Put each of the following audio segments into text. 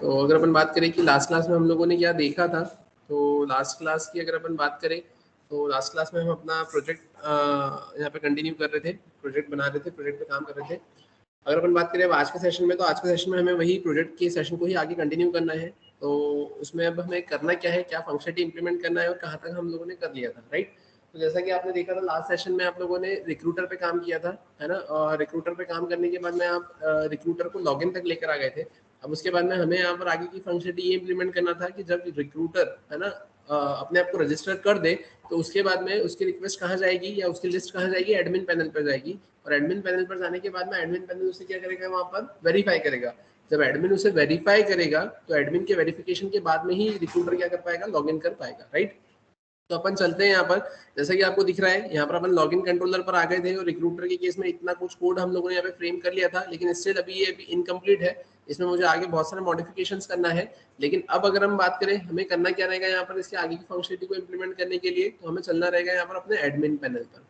तो अगर अपन बात करें कि लास्ट क्लास में हम लोगों ने क्या देखा था, तो लास्ट क्लास की अगर अपन बात करें तो लास्ट क्लास में हम अपना प्रोजेक्ट यहाँ पे कंटिन्यू कर रहे थे, प्रोजेक्ट बना रहे थे, प्रोजेक्ट पे काम कर रहे थे। अगर अपन बात करें अब आज के सेशन में, तो आज के सेशन में हमें वही प्रोजेक्ट के सेशन को ही आगे कंटिन्यू करना है। तो उसमें अब हमें करना क्या है, क्या फंक्शनलिटी इंप्लीमेंट करना है और कहाँ तक हम लोगों ने कर लिया था, राइट। तो जैसा कि आपने देखा था लास्ट सेशन में आप लोगों ने रिक्रूटर पे काम किया था, है ना। और रिक्रूटर पे काम करने के बाद में आप रिक्रूटर को लॉगिन तक लेकर आ गए थे। अब उसके बाद में हमें यहाँ पर आगे की फंक्शनलिटी ये इंप्लीमेंट करना था कि जब रिक्रूटर, है ना, अपने आप को रजिस्टर कर दे, तो उसके बाद में उसकी रिक्वेस्ट कहाँ जाएगी या उसकी लिस्ट कहाँ जाएगी, एडमिन पैनल पर जाएगी। और एडमिन पैनल पर जाने के बाद में एडमिन पैनल उसे क्या करेगा, वहाँ पर वेरीफाई करेगा। जब एडमिन उसे वेरीफाई करेगा तो एडमिन के वेरिफिकेशन के बाद में ही रिक्रूटर क्या कर पाएगा, लॉगिन कर पाएगा, राइट। तो अपन चलते हैं यहाँ पर, जैसा कि आपको दिख रहा है यहाँ पर अपन लॉगिन कंट्रोलर पर आ गए थे और रिक्रूटर के केस में इतना कुछ कोड हम लोगों ने यहाँ पे फ्रेम कर लिया था, लेकिन स्टिल अभी ये इनकम्प्लीट है। इसमें मुझे आगे बहुत सारे मॉडिफिकेशंस करना है। लेकिन अब अगर हम बात करें हमें करना क्या रहेगा यहाँ पर इसके आगे की फंक्शनलिटी को इम्प्लीमेंट करने के लिए, तो हमें चलना रहेगा यहाँ पर अपने एडमिन पैनल पर,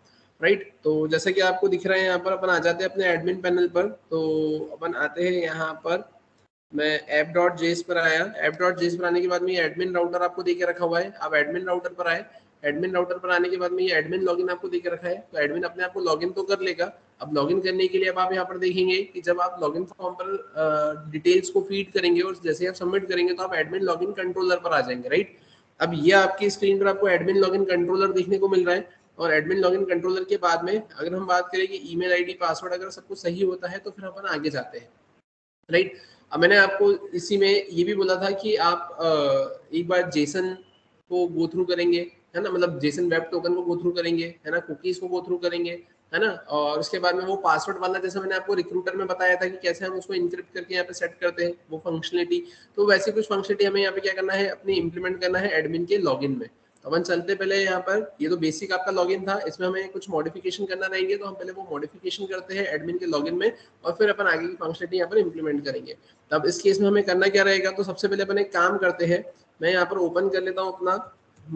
राइट। तो जैसा कि आपको दिख रहा है यहाँ पर अपन आ जाते हैं अपने एडमिन पैनल पर। तो अपन आते हैं यहाँ पर, मैं app.js पर आया। app.js पर आने के बाद में ये एडमिन राउटर आपको देके रखा हुआ है। आप एडमिन राउटर पर आए, एडमिन राउटर पर आने के बाद में ये एडमिन लॉगिन आपको देके रखा है। तो एडमिन अपने आप को लॉगिन तो कर लेगा। अब लॉगिन करने के लिए अब आप यहाँ पर देखेंगे कि जब आप लॉगिन फॉर्म पर डिटेल्स को फीड करेंगे और जैसे आप सबमिट करेंगे तो आप एडमिन लॉगिन कंट्रोलर पर आ जाएंगे, राइट। अब ये आपकी स्क्रीन पर आपको एडमिन लॉगिन कंट्रोलर देखने को मिल रहा है। और एडमिन लॉगिन कंट्रोलर के बाद में अगर हम बात करें कि ईमेल आईडी पासवर्ड अगर सब कुछ सही होता है तो फिर अपन आगे जाते हैं, राइट। अब मैंने आपको इसी में ये भी बोला था कि आप एक बार जेसन को गो थ्रू करेंगे, है ना, मतलब जेसन वेब टोकन को गो थ्रू करेंगे, है ना, कुकीज को गो थ्रू करेंगे, है ना। और उसके बाद में वो पासवर्ड वाला जैसे मैंने आपको रिक्रूटर में बताया था कि कैसे हम उसको इनक्रिप्ट करके यहाँ पे सेट करते हैं वो फंक्शनलिटी, तो वैसे कुछ फंक्शनलिटी हमें यहाँ पे क्या करना है, अपनी इंप्लीमेंट करना है एडमिन के लॉगिन में। तो अपन चलते पहले यहाँ पर, ये तो बेसिक आपका लॉगिन था, इसमें हमें कुछ मॉडिफिकेशन करना रहेंगे, तो हम पहले वो मॉडिफिकेशन करते हैं एडमिन के लॉगिन में और फिर अपन आगे की फंक्शनलिटी यहाँ पर इंप्लीमेंट करेंगे। तब इस केस में हमें करना क्या रहेगा, तो सबसे पहले अपन एक काम करते हैं, मैं यहाँ पर ओपन कर लेता हूँ अपना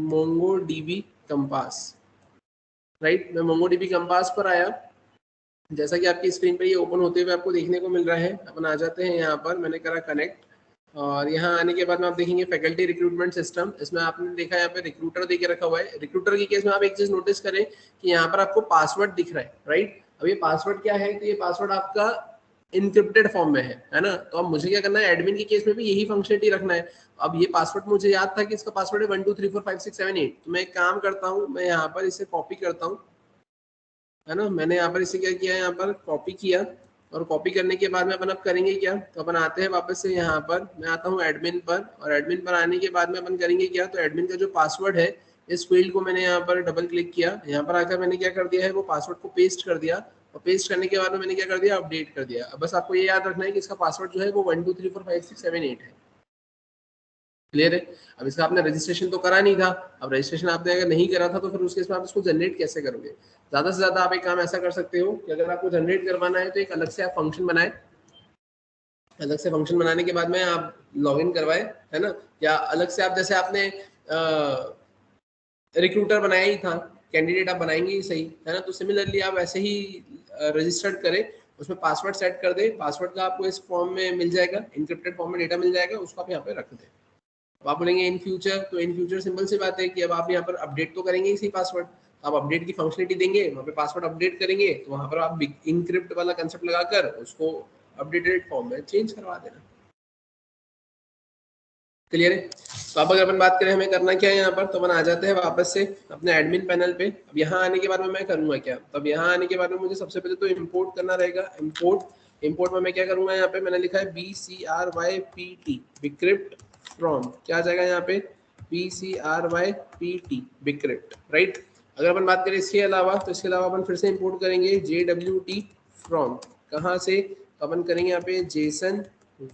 MongoDB कंपास, राइट। मैं MongoDB कंपास पर आया। जैसा कि आपकी स्क्रीन पे ये ओपन होते हुए आपको देखने को मिल रहा है। अपन आ जाते हैं यहाँ पर, मैंने करा कनेक्ट और यहाँ आने के बाद में आप देखेंगे फैकल्टी रिक्रूटमेंट सिस्टम। इसमें आपने देखा यहाँ पे रिक्रूटर देके रखा हुआ है। रिक्रूटर के केस में आप एक चीज नोटिस करें कि यहाँ पर आपको पासवर्ड दिख रहा है, राइट। अब ये पासवर्ड क्या है, तो ये पासवर्ड आपका इनक्रिप्टेड फॉर्म में है ना। तो अब मुझे क्या करना है, एडमिन के केस में भी यही फंक्शनलिटी रखना है। अब ये पासवर्ड मुझे याद था कि इसका पासवर्ड है 12345678। तो मैं एक काम करता हूँ, मैं यहाँ पर इसे कॉपी करता हूँ, है ना। मैंने यहाँ पर इसे क्या किया, यहाँ पर कॉपी किया और कॉपी करने के बाद में अपन अब करेंगे क्या, तो अपन आते हैं वापस से यहाँ पर, मैं आता हूँ एडमिन पर और एडमिन पर आने के बाद में अपन करेंगे क्या, तो एडमिन का जो पासवर्ड है इस फील्ड को मैंने यहाँ पर डबल क्लिक किया। यहाँ पर आकर मैंने क्या कर दिया है, वो पासवर्ड को पेस्ट कर दिया और पेस्ट करने के बाद में मैंने क्या कर दिया, अपडेट कर दिया। अब बस आपको ये याद रखना है कि इसका पासवर्ड जो है वो 12345678 है। क्लियर है। अब इसका आपने रजिस्ट्रेशन तो करा नहीं था। अब रजिस्ट्रेशन आपने अगर नहीं करा था तो फिर उसके आप इसको जनरेट कैसे करोगे। ज्यादा से ज्यादा आप एक काम ऐसा कर सकते हो कि अगर आपको जनरेट करवाना है तो एक अलग से आप फंक्शन बनाए, अलग से फंक्शन बनाने के बाद में आप लॉगिन करवाए, है ना। या अलग से आप जैसे आपने रिक्रूटर बनाया ही था, कैंडिडेट आप बनाएंगे ही सही, है ना। तो सिमिलरली आप ऐसे ही रजिस्टर्ड करें, उसमें पासवर्ड सेट कर दे। पासवर्ड का आपको इस फॉर्म में मिल जाएगा, इंक्रिप्टेड फॉर्म में डेटा मिल जाएगा, उसको आप यहाँ पे रख दें। अब आप बोलेंगे इन फ्यूचर, तो इन फ्यूचर सिंपल सी बात है कि अब आप यहाँ पर अपडेट तो करेंगे इसी पासवर्ड, आप अपडेट की फंक्शनलिटी देंगे, वहाँ पे पासवर्ड अपडेट करेंगे, तो वहाँ पर आप इंक्रिप्ट वाला कंसेप्ट लगाकर उसको अपडेटेड फॉर्म में चेंज करवा देना। क्लियर है। तो अब अगर अपन बात करें हमें करना क्या है यहाँ पर, तो अपन आ जाते हैं वापस से अपने एडमिन पैनल पे। अब यहाँ आने के बाद में मैं करूँगा क्या, तो अब यहाँ आने के बाद में मुझे सबसे पहले तो इम्पोर्ट करना रहेगा। इम्पोर्ट में मैं क्या करूँगा, यहाँ पे मैंने लिखा है BCRYPT बिक्रिप्ट फ्रॉम, क्या आ जाएगा यहाँ पे, BCRYPT बिक्रिप्ट, राइट। अगर अपन बात करें इसके अलावा, तो इसके अलावा अपन फिर से इम्पोर्ट करेंगे JWT फ्रॉम, कहाँ से, तो अपन करेंगे यहाँ पे जेसन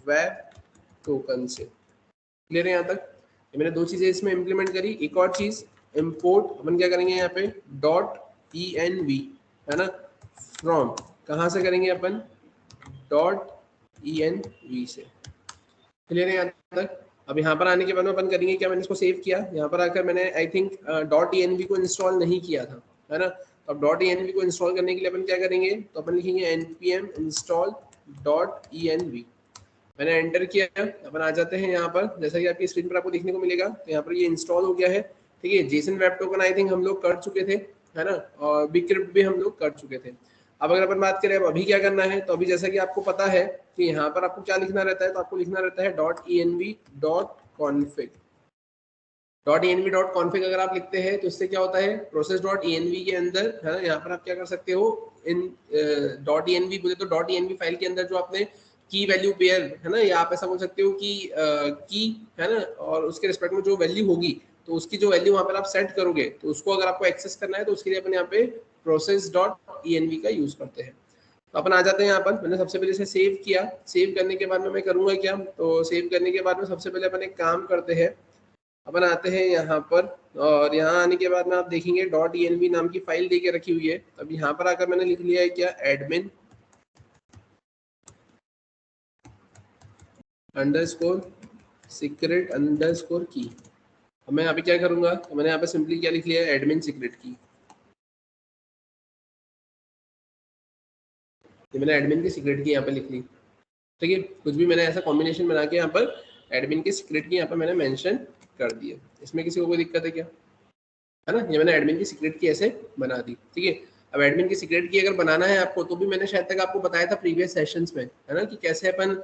वेब टोकन से। क्लियर है यहाँ तक। ये मैंने दो चीजें इसमें इंप्लीमेंट करी। एक और चीज इंपोर्ट अपन क्या करेंगे यहाँ पे .env, है ना, फ्रॉम, कहाँ से करेंगे अपन, .env से। क्लियर है यहाँ तक। अब यहाँ पर आने के बाद में अपन करेंगे क्या, मैंने इसको सेव किया, यहाँ पर आकर मैंने आई थिंक .env को इंस्टॉल नहीं किया था, है ना। तो अब .env को इंस्टॉल करने के लिए अपन क्या करेंगे, तो अपन लिखेंगे npm install .env, मैंने एंटर किया, अपन आ जाते हैं यहाँ पर, जैसा कि आपकी स्क्रीन पर आपको देखने को मिलेगा, तो यहाँ पर ये इंस्टॉल हो गया है। ठीक है, Jason web token I think हम लोग कर चुके थे, है ना, और बिक्रिप्ट भी हम लोग कर चुके थे। अब अगर अपन बात करें अब अभी क्या करना है, तो अभी जैसा कि आपको पता है कि यहाँ पर आपको क्या लिखना रहता है, तो आपको लिखना रहता है .env.config। .env.config अगर आप लिखते हैं तो इससे क्या होता है, process.env के अंदर, है ना, यहाँ पर आप क्या कर सकते हो, इन .env बोले तो .env फाइल के अंदर जो आपने की वैल्यू पेयर, है ना, या आप ऐसा बोल सकते हो कि की, है ना, और उसके रिस्पेक्ट में जो वैल्यू होगी, तो उसकी जो वैल्यू वहाँ पर आप सेट करोगे, तो उसको अगर आपको एक्सेस करना है तो उसके लिए अपन यहाँ पे process.env का यूज करते हैं। तो अपन आ जाते हैं यहाँ पर, मैंने सबसे पहले इसे सेव किया। सेव करने के बाद में मैं करूँगा क्या, तो सेव करने के बाद में सबसे पहले अपन एक काम करते हैं, अपन आते हैं यहाँ पर, और यहाँ आने के बाद में आप देखेंगे .env नाम की फाइल दे के रखी हुई है। अब यहाँ पर आकर मैंने लिख लिया है क्या, एडमिन अंडरस्कोर सीक्रेट अंडरस्कोर की। अब मैं यहाँ पे क्या करूँगा, तो मैंने यहाँ पे सिंपली क्या लिख लिया है, एडमिन सीक्रेट की। ये मैंने एडमिन की सीक्रेट की यहाँ पे लिख ली। ठीक है, कुछ भी मैंने ऐसा कॉम्बिनेशन बना के यहाँ पर एडमिन की सीक्रेट की यहाँ पर मैंने मेंशन कर दिया। इसमें किसी को कोई दिक्कत है क्या, है ना, ये मैंने एडमिन की सीक्रेट की ऐसे बना दी। ठीक है, अब एडमिन की सीक्रेट की अगर बनाना है आपको, तो भी मैंने शायद तक आपको बताया था प्रीवियस सेशंस में, है ना, कि कैसे अपन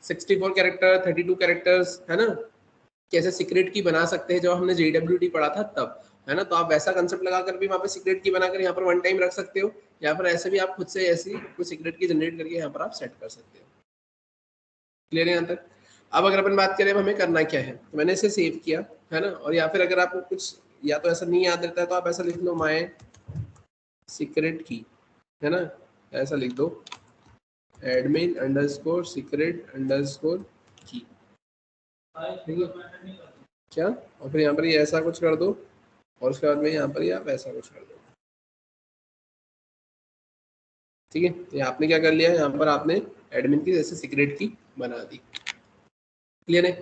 64 कैरेक्टर 32 कैरेक्टर्स, है ना, कैसे सीक्रेट की बना सकते हैं, जब हमने JWT पढ़ा था तब, है ना। तो आप वैसा कंसेप्ट लगाकर भी वहाँ पे सीक्रेट की बनाकर यहाँ पर वन टाइम रख सकते हो, या फिर ऐसे भी आप खुद से ऐसी कुछ सीक्रेट की जनरेट करके यहाँ पर आप सेट कर सकते हो। क्लियर है यहाँ तक। अब अगर अपन बात करें हमें करना क्या है, तो मैंने इसे सेव किया, है ना, और या फिर अगर आपको कुछ या तो ऐसा नहीं याद रहता है तो आप ऐसा लिख लो, माय सीक्रेट की, है ना, ऐसा लिख दो, एडमिन अंडरस्कोर सीक्रेट अंडरस्कोर की। ठीक है क्या, और फिर यहाँ पर ये ऐसा कुछ कर दो, और उसके बाद में यहाँ पर आप ऐसा कुछ कर दो। ठीक है, तो आपने क्या कर लिया, यहाँ पर आपने एडमिन की जैसे सीक्रेट की बना दी। क्लियर है।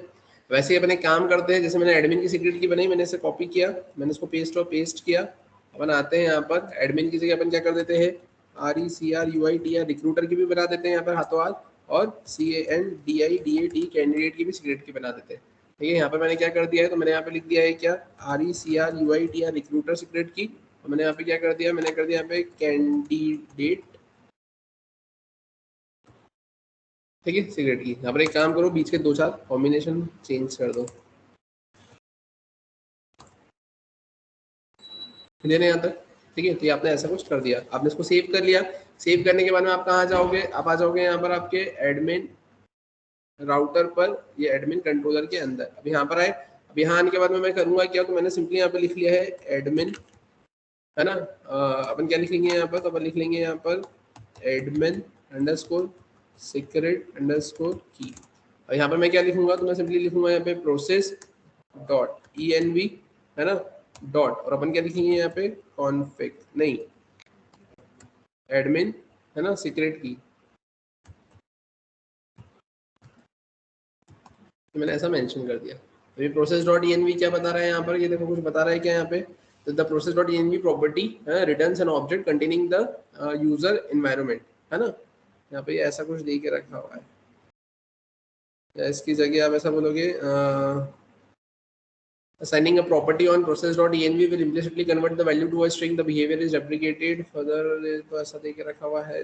वैसे ही अपन एक काम करते हैं, जैसे मैंने एडमिन की सीक्रेट की बनाई, मैंने इसे कॉपी किया, मैंने इसको पेस्ट और पेस्ट किया। अपन आते हैं यहाँ पर, एडमिन की जगह अपन क्या कर देते हैं, RECRUIT रिक्रूटर की भी बना देते हैं यहाँ पर हाथों हाथ, और CANDIDAT कैंडिडेट की भी सीक्रेट की बना देते हैं। ठीक है, यहाँ पर मैंने क्या कर दिया है, तो मैंने यहाँ पे लिख दिया है क्या, RECRUIT रिक्रूटर सीक्रेट की, और मैंने यहाँ पे क्या कर दिया, मैंने कर दिया यहाँ पे कैंडिडेट, ठीक है, सीक्रेट की। यहाँ पर एक काम करो, बीच के 2-4 कॉम्बिनेशन चेंज कर दो। क्लियर है यहाँ तक। ठीक है, तो ये आपने ऐसा कुछ कर दिया, आपने इसको सेव कर लिया। सेव करने के बाद में आप कहाँ जाओगे, आप आ जाओगे यहाँ पर आपके एडमिन राउटर पर, ये एडमिन कंट्रोलर के अंदर। अब यहाँ पर आए, अब यहाँ आने के बाद में मैं करूँगा क्या, तो मैंने सिंपली यहाँ पे लिख लिया है एडमिन, है ना, अपन क्या लिखेंगे यहाँ पर, तो अपन लिख लेंगे यहाँ पर एडमिन अंडरस्कोर सीक्रेट अंडरस्कोर की। और यहाँ पर मैं क्या लिखूंगा, तो मैं सिंपली लिखूंगा यहाँ पे process.env, है ना, डॉट, और अपन क्या लिखेंगे यहाँ पे, कॉन्फिग नहीं एडमिन, है ना, सीक्रेट की। तो मैंने ऐसा मेंशन कर दिया। तो ये process.env क्या बता रहा है यहाँ पर, ये देखो कुछ बता रहा है क्या यहाँ पे, तो the process.env property returns an object containing the user environment, है ना। यहाँ पे ऐसा कुछ दे के रखा हुआ है, या इसकी जगह आप ऐसा बोलोगे, assigning a property on process.env will implicitly convert the value to a string, the behavior is replicated further, तो ऐसा दे के रखा हुआ है।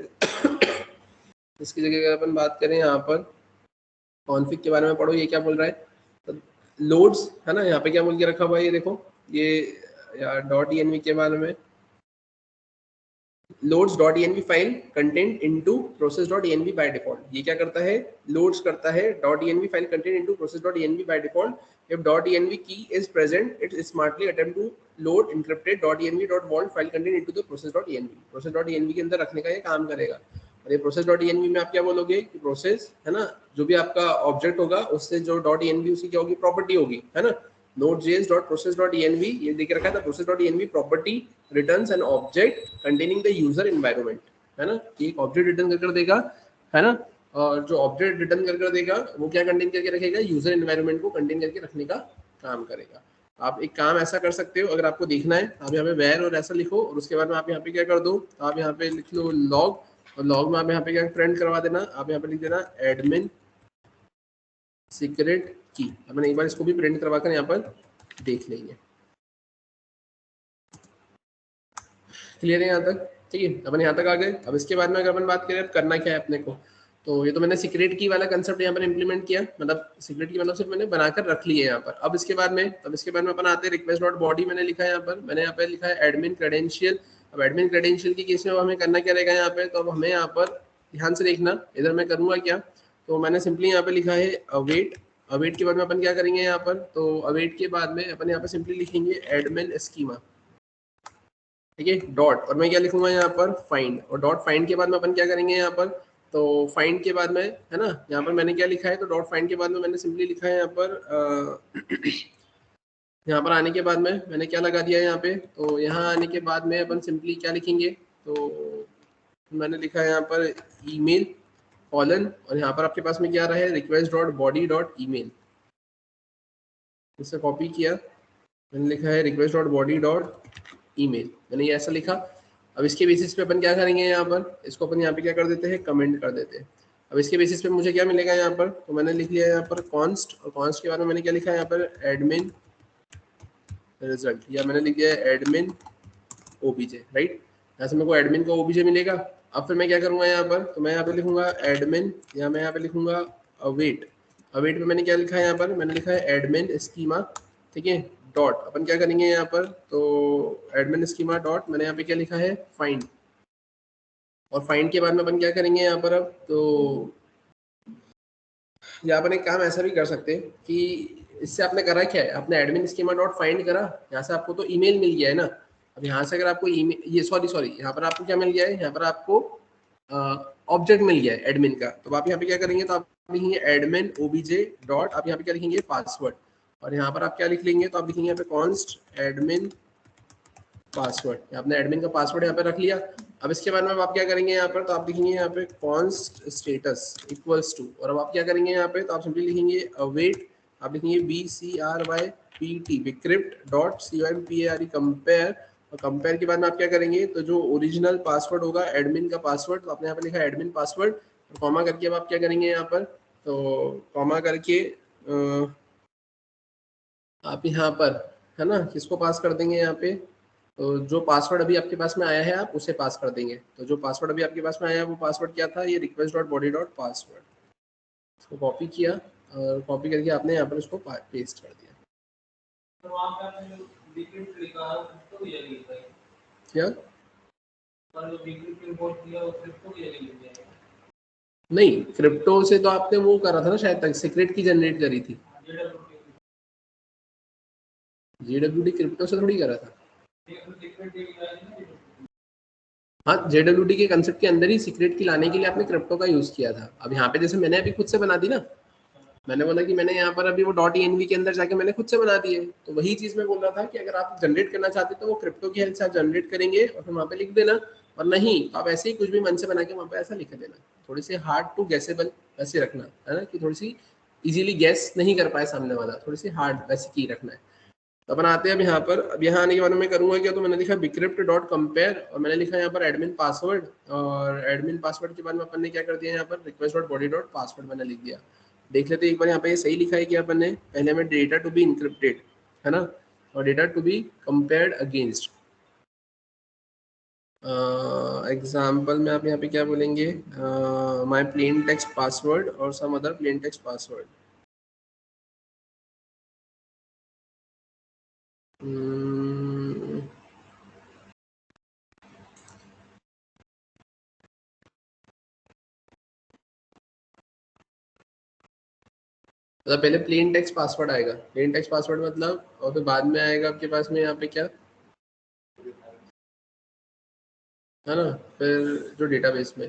इसकी जगह अगर अपन बात करें यहाँ पर कॉन्फिग के बारे में पढ़ो, ये क्या बोल रहा है, तो लोड्स, है ना, यहाँ पे क्या बोल के रखा हुआ है, ये देखो, ये .env के बारे में, loads.env file content into process.env by default. ये क्या करता है, लोड्स करता है .env file content into process.env by default. If .env key is present it smartly attempt to load encrypted .env.vault file content into the process.env। process.env के अंदर रखने का ये काम करेगा। और ये process.env में आप क्या बोलोगे कि प्रोसेस, है ना, जो भी आपका ऑब्जेक्ट होगा उससे जो .env उसकी क्या होगी, प्रॉपर्टी होगी, है ना। node.js.process.env ये देख रखा था, process.env property returns an object containing the user environment, है ना, एक ऑब्जेक्ट रिटर्न कर देगा, है ना, और जो ऑब्जेक्ट रिटर्न कर देगा वो क्या कंटेन करके रखेगा, यूजर एनवायरनमेंट को कंटेन करके रखने का काम करेगा। आप एक काम ऐसा कर सकते हो, अगर आपको देखना है आप यहाँ पे वेयर और ऐसा लिखो, और उसके बाद में आप यहाँ पे क्या कर दो, आप यहाँ पे लिख लो लॉग और लॉग में आप यहाँ पे क्या प्रिंट करवा देना, आप यहाँ पे लिख देना एडमिन सीक्रेट की। अपन एक बार इसको भी प्रिंट करवा कर यहाँ पर देख लेंगे। क्लियर है यहाँ तक? ठीक है, अपन यहाँ तक आ गए। अब इसके बाद में अगर अपन बात करें अब करना क्या है अपने को, तो ये तो मैंने सीक्रेट की वाला कंसेप्ट यहाँ पर इंप्लीमेंट किया, मतलब सीक्रेट की मतलब सिर्फ मैंने बनाकर रख ली है यहाँ पर। अब इसके बाद में अपन आते हैं रिक्वेस्ट डॉट बॉडी। मैंने लिखा है यहाँ पर, मैंने यहाँ पे लिखा है एडमिन क्रेडेंशियल। अब एडमिन क्रेडेंशियल की केस में हमें करना क्या रहेगा यहाँ पे, तो अब हमें यहाँ पर ध्यान से देखना, इधर मैं करूँगा क्या, तो मैंने सिंपली यहाँ पे लिखा है अवेट। अवेट के बाद में अपन क्या करेंगे यहाँ पर, तो अवेट के बाद में अपन यहाँ पर सिंपली लिखेंगे एडमिन स्कीमा, ठीक है, डॉट, और मैं क्या लिखूंगा यहाँ पर फाइंड, और डॉट फाइंड के बाद में अपन क्या करेंगे यहाँ पर, तो फाइंड के बाद में है ना, यहाँ पर मैंने क्या लिखा है, तो डॉट फाइंड के बाद में मैंने सिंपली लिखा है यहाँ पर यहाँ पर आने के बाद में मैंने क्या लगा दिया है यहाँ पे, तो यहाँ आने के बाद में अपन सिंपली क्या लिखेंगे, तो मैंने लिखा है यहाँ पर ईमेल कॉलन, और यहाँ पर आपके पास में क्या रहा है request dot body dot email, इससे कॉपी किया, मैंने लिखा है request dot body dot email, मैंने ये ऐसा लिखा। अब इसके बेसिस पे अपन क्या करेंगे यहाँ पर, इसको अपन यहाँ पे क्या कर देते हैं कमेंट कर देते हैं। अब इसके बेसिस पे मुझे क्या मिलेगा यहाँ पर, तो मैंने लिख लिया यहाँ पर कॉन्स्ट, और कॉन्स्ट के बारे में मैंने क्या लिखा है यहाँ पर एडमिन रिजल्ट, या मैंने लिख दिया एडमिन ओबीजे, राइट, यहाँ से मेरे को एडमिन का ओबीजे मिलेगा। अब फिर मैं क्या करूंगा यहाँ पर, तो मैं यहाँ पे लिखूंगा एडमिन, या मैं यहाँ पे लिखूंगा अवेट। अवेट में मैंने क्या लिखा है यहाँ पर, मैंने लिखा है एडमिन स्कीमा, ठीक है, डॉट अपन क्या करेंगे यहाँ पर, तो एडमिन स्कीमा डॉट मैंने यहाँ पे क्या लिखा है फाइंड, और फाइंड के बाद में अपन क्या करेंगे यहाँ पर, अब तो यहाँ पर एक काम ऐसा भी कर सकते हैं कि इससे आपने करा क्या है, आपने एडमिन स्कीमा डॉट फाइंड करा, यहाँ से आपको तो ईमेल मिल गया है ना। अब यहाँ से अगर आपको ईमेल, ये सॉरी यहाँ पर आपको क्या मिल गया है, यहाँ पर आपको ऑब्जेक्ट मिल गया है एडमिन का, तो आप यहाँ पे क्या करेंगे, तो आप लिखेंगे एडमिन ओबीजे डॉट, आप यहाँ पे क्या लिखेंगे पासवर्ड, और यहाँ पर आप क्या लिख लेंगे, तो आप लिखेंगे यहाँ पे कॉन्स्ट एडमिन पासवर्ड, आपने एडमिन का पासवर्ड यहाँ पे रख लिया। अब इसके बाद में आप क्या करेंगे यहाँ पर, तो आप लिखेंगे यहाँ पे कॉन्स्ट स्टेटस इक्वल्स टू, और अब आप क्या करेंगे यहाँ पे, तो आप सिंपली लिखेंगे अवेट, आप लिखेंगे BCRYPT bcrypt dot COMPARE compare, और कंपेयर के बाद में आप क्या करेंगे, तो जो ओरिजिनल पासवर्ड होगा एडमिन का पासवर्ड, तो आपने यहाँ पे लिखा एडमिन पासवर्ड, और कॉमा करके अब आप क्या करेंगे यहाँ पर, तो कॉमा करके आप यहाँ पर है ना किसको पास कर देंगे यहाँ पे, तो जो पासवर्ड अभी आपके पास में आया है आप उसे पास कर देंगे। तो जो पासवर्ड अभी आपके पास में आया है वो पासवर्ड क्या था, ये request dot body dot password, इसको कॉपी किया और कॉपी करके आपने यहाँ पर उसको पेस्ट कर दिया। तो वहाँ पे आपने जो डिक्रिप्ट लिखा है उसको भी यही लिखा है क्या, पर जो डिक्रिप्ट इंपोर्ट किया वो क्रिप्टो भी यही लिख दिया है। नहीं, क्रिप्टो से तो आपने वो करा था ना शायद तक, सीक्रेट की जनरेट करी थी, JWT क्रिप्टो से थोड़ी करा था। हाँ, JWT के कंसेप्ट के अंदर ही सीक्रेट की लाने के लिए आपने क्रिप्टो का यूज किया था। अब यहाँ पे जैसे मैंने अभी खुद से बना दी ना, मैंने बोला कि मैंने यहाँ पर अभी वो .env के अंदर जाके मैंने खुद से बना दी है, तो वही चीज मैं बोल रहा था कि अगर आप जनरेट करना चाहते तो वो क्रिप्टो की हेल्प से आप जनरेट करेंगे और फिर वहाँ पे लिख देना, और नहीं तो आप ऐसे ही कुछ भी मन से बना के वहाँ पे ऐसा लिख देना, थोड़ी सी हार्ड टू गेसेबल वैसे रखना है ना, कि थोड़ी सी इजीली गेस नहीं कर पाए सामने वाला, थोड़ी सी हार्ड वैसे की रखना है। तो अपन आते हैं अब यहाँ पर, अब यहाँ आने के बाद में करूंगा क्या, तो मैंने लिखा बिक्रिप्ट डॉट कंपेयर, और मैंने लिखा यहाँ पर एडमिन पासवर्ड, और एडमिन पासवर्ड के बाद में अपन ने क्या कर दिया यहाँ पर request dot body dot password मैंने लिख दिया। देख लेते एक बार यहाँ पे ये सही लिखा है कि अपन ने पहले में डेटा टू बी इंक्रिप्टेड है ना, और data to be compared against example में आप यहाँ पे क्या बोलेंगे, माई प्लेन टेक्स्ट पासवर्ड और some other plain text password. मतलब पहले प्लेन टेक्स्ट पासवर्ड आएगा, प्लेन टेक्स्ट पासवर्ड मतलब, और फिर बाद में आएगा आपके पास में यहाँ पे क्या है ना, फिर जो डेटाबेस में,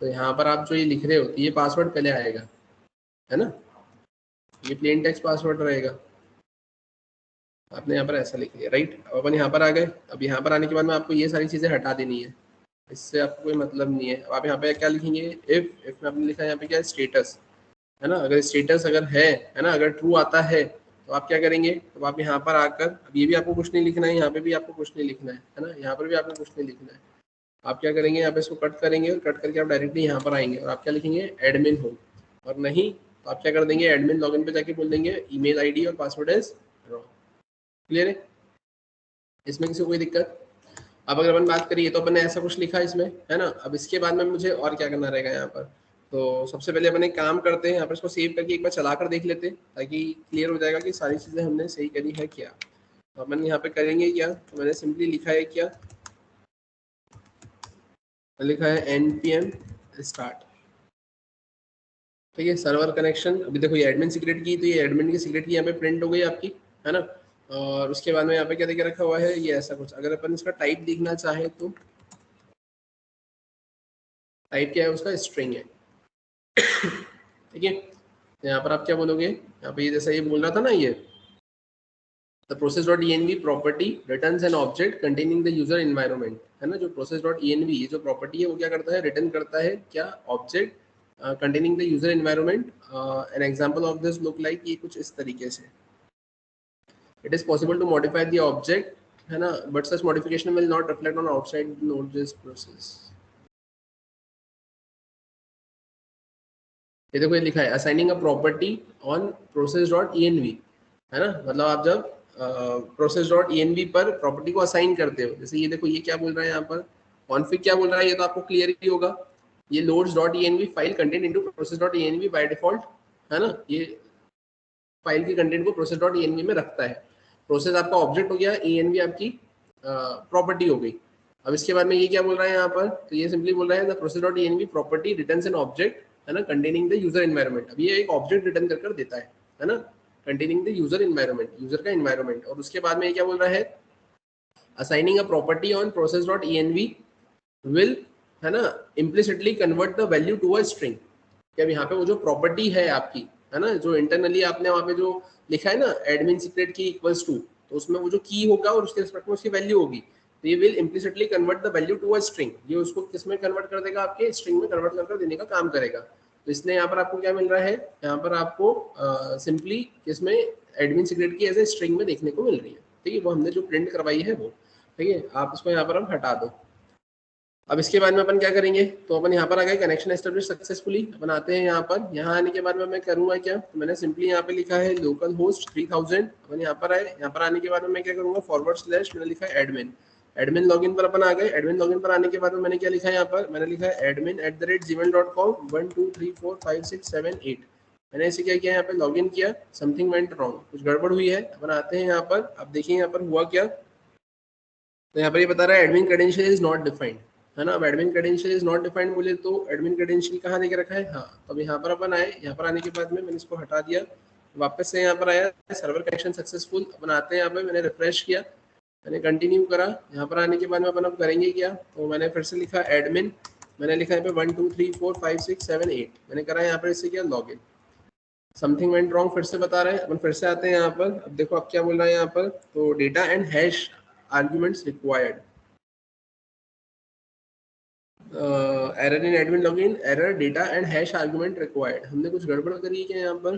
तो यहाँ पर आप जो ये लिख रहे हो ये पासवर्ड पहले आएगा है ना, ये प्लेन टेक्स्ट पासवर्ड रहेगा, आपने यहाँ पर ऐसा लिख लिया राइट। अब अपन यहाँ पर आ गए, अब यहाँ पर आने के बाद में आपको ये सारी चीज़ें हटा देनी है, इससे आपको कोई मतलब नहीं है। अब आप यहाँ पे क्या लिखेंगे, इफ में आपने लिखा है यहाँ पे क्या स्टेटस है ना, अगर स्टेटस अगर है ना, अगर ट्रू आता है तो आप क्या करेंगे, तो आप यहाँ पर आकर, अब ये भी आपको कुछ नहीं लिखना है, यहाँ पे भी आपको कुछ नहीं लिखना है ना, यहाँ पर भी आपको कुछ नहीं लिखना है, आप क्या करेंगे, यहाँ पे इसको कट करेंगे और कट करके आप डायरेक्टली यहाँ पर आएंगे और आप क्या लिखेंगे एडमिन होम, और नहीं तो आप क्या कर देंगे एडमिन लॉगिन पे जाके बोल देंगे ईमेल आईडी और पासवर्ड इज रॉन्ग। क्लियर है, इसमें किसी को कोई दिक्कत? अब अगर अपन बात करिए तो अपन ने ऐसा कुछ लिखा इसमें है ना। अब इसके बाद में मुझे और क्या करना रहेगा यहाँ पर, तो सबसे पहले अपन एक काम करते हैं, यहाँ पर इसको सेव करके एक बार चला कर देख लेते हैं ताकि क्लियर हो जाएगा कि सारी चीज़ें हमने सही करी है क्या। तो अपन यहाँ पे करेंगे क्या, तो मैंने सिंपली लिखा है क्या, लिखा है npm स्टार्ट। ठीक है, सर्वर कनेक्शन, अभी देखो ये एडमिन सीक्रेट की, तो ये एडमिन की सीक्रेट की यहाँ पे प्रिंट हो गई आपकी, है ना। और उसके बाद में यहाँ पे क्या देके रखा हुआ है, ये ऐसा कुछ, अगर अपन इसका टाइप देखना चाहे तो टाइप क्या है उसका, स्ट्रिंग है। ठीक है, तो यहाँ पर आप क्या बोलोगे, यहाँ पे ये जैसा ये बोल रहा था ना, ये the process.env property returns an object containing the user environment, है ना। जो process.env ये जो प्रॉपर्टी है वो क्या करता है, रिटर्न करता है क्या, object containing the user environment. An example of this look like, ये कुछ इस तरीके से, it is possible to modify the object, है ना, but such modification will not reflect on outside node this process. ये देखो ये लिखा है assigning a property on process.env, है ना। मतलब आप जब process.env पर प्रॉपर्टी को असाइन करते हो, जैसे ये देखो ये क्या बोल रहा है यहाँ पर, कॉन्फिग क्या बोल रहा है, ये तो आपको क्लियर ही होगा, ये loads.env file content into process.env by default, है ना। ये फाइल के कंटेंट को process.env में रखता है। प्रोसेस आपका ऑब्जेक्ट हो गया, env आपकी प्रॉपर्टी हो गई। अब इसके बाद में ये क्या बोल रहा है यहाँ पर, तो ये सिंपली बोल रहा है the process.env property returns an object, है ना, कंटेनिंग द यूजर एनवायरनमेंट। अब ये एक ऑब्जेक्ट रिटर्न कर देता है ना, containing the user environment, user का एनवायरनमेंट। और उसके बाद में ये क्या बोल रहा है, assigning a property on process.env will, है ना, implicitly convert the value to a string. अब यहाँ पे वो जो प्रॉपर्टी है आपकी, है ना, जो इंटरनली आपने वहाँ पे जो लिखा है ना एडमिन सीक्रेट की इक्वल्स टू, तो उसमें वो जो की होगा और उसके रिस्पेक्ट में उसकी वैल्यू होगी, तो ये will implicitly convert the value to a string, ये उसको किस में कन्वर्ट कर देगा, आपके स्ट्रिंग में कन्वर्ट कर देने का काम करेगा। तो इसलिए यहाँ पर आपको क्या मिल रहा है, यहाँ पर आपको सिंपली किसमें एडमिन सीक्रेट की एज ए स्ट्रिंग में देखने को मिल रही है। ठीक है, वो हमने जो प्रिंट करवाई है वो, ठीक है, आप इसको यहाँ पर हम हटा दो। अब इसके बाद में अपन क्या करेंगे, तो अपन यहाँ पर आ गए कनेक्शन एस्टेब्लिश सक्सेसफुली। अपन आते हैं यहाँ पर, यहाँ आने के बाद में मैं करूँगा क्या, तो मैंने सिंपली यहाँ पे लिखा है लोकल होस्ट 3000। अपन यहाँ पर आए, यहाँ पर आने के बाद में मैं क्या करूँगा, फॉरवर्ड / मैंने लिखा है एडमिन, एडमिन लॉगिन पर अपन आ गए। एडमिन लॉगिन पर आने के बाद में मैंने क्या लिखा है यहाँ पर, मैंने लिखा है admin@gmail.com 1 2 3 4 5 6 7 8। मैंने इसे क्या किया, यहाँ पे लॉगिन किया, समथिंग वेंट रॉन्ग, कुछ गड़बड़ हुई है। अपन आते हैं यहाँ पर, अब देखिए यहाँ पर हुआ क्या, तो यहाँ पर ये बता रहा है admin credential is not defined, है ना। अब admin credential is not defined बोले तो एडमिन क्रेडेंशियल कहाँ देके रखा है, हाँ, तो अब यहाँ पर अपन आए, यहाँ पर आने के बाद में मैंने इसको हटा दिया, वापस से यहाँ पर आया, सर्वर कनेक्शन सक्सेसफुल। अपन आते हैं यहाँ पे, मैंने रिफ्रेश किया, मैंने कंटिन्यू करा, यहाँ पर आने के बाद में अपन अब करेंगे क्या, तो मैंने फिर से लिखा एडमिन, मैंने लिखा यहाँ पे 1 2 3 4 5 6 7 8, मैंने करा यहाँ पर इससे क्या log in, something went wrong फिर से बता रहे हैं। अपन फिर से आते हैं यहाँ पर, अब देखो अब क्या बोल रहा है यहाँ पर, तो data and hash arguments required, error in admin login, error data and hash argument required. हमने कुछ गड़बड़ करी है क्या यहाँ पर,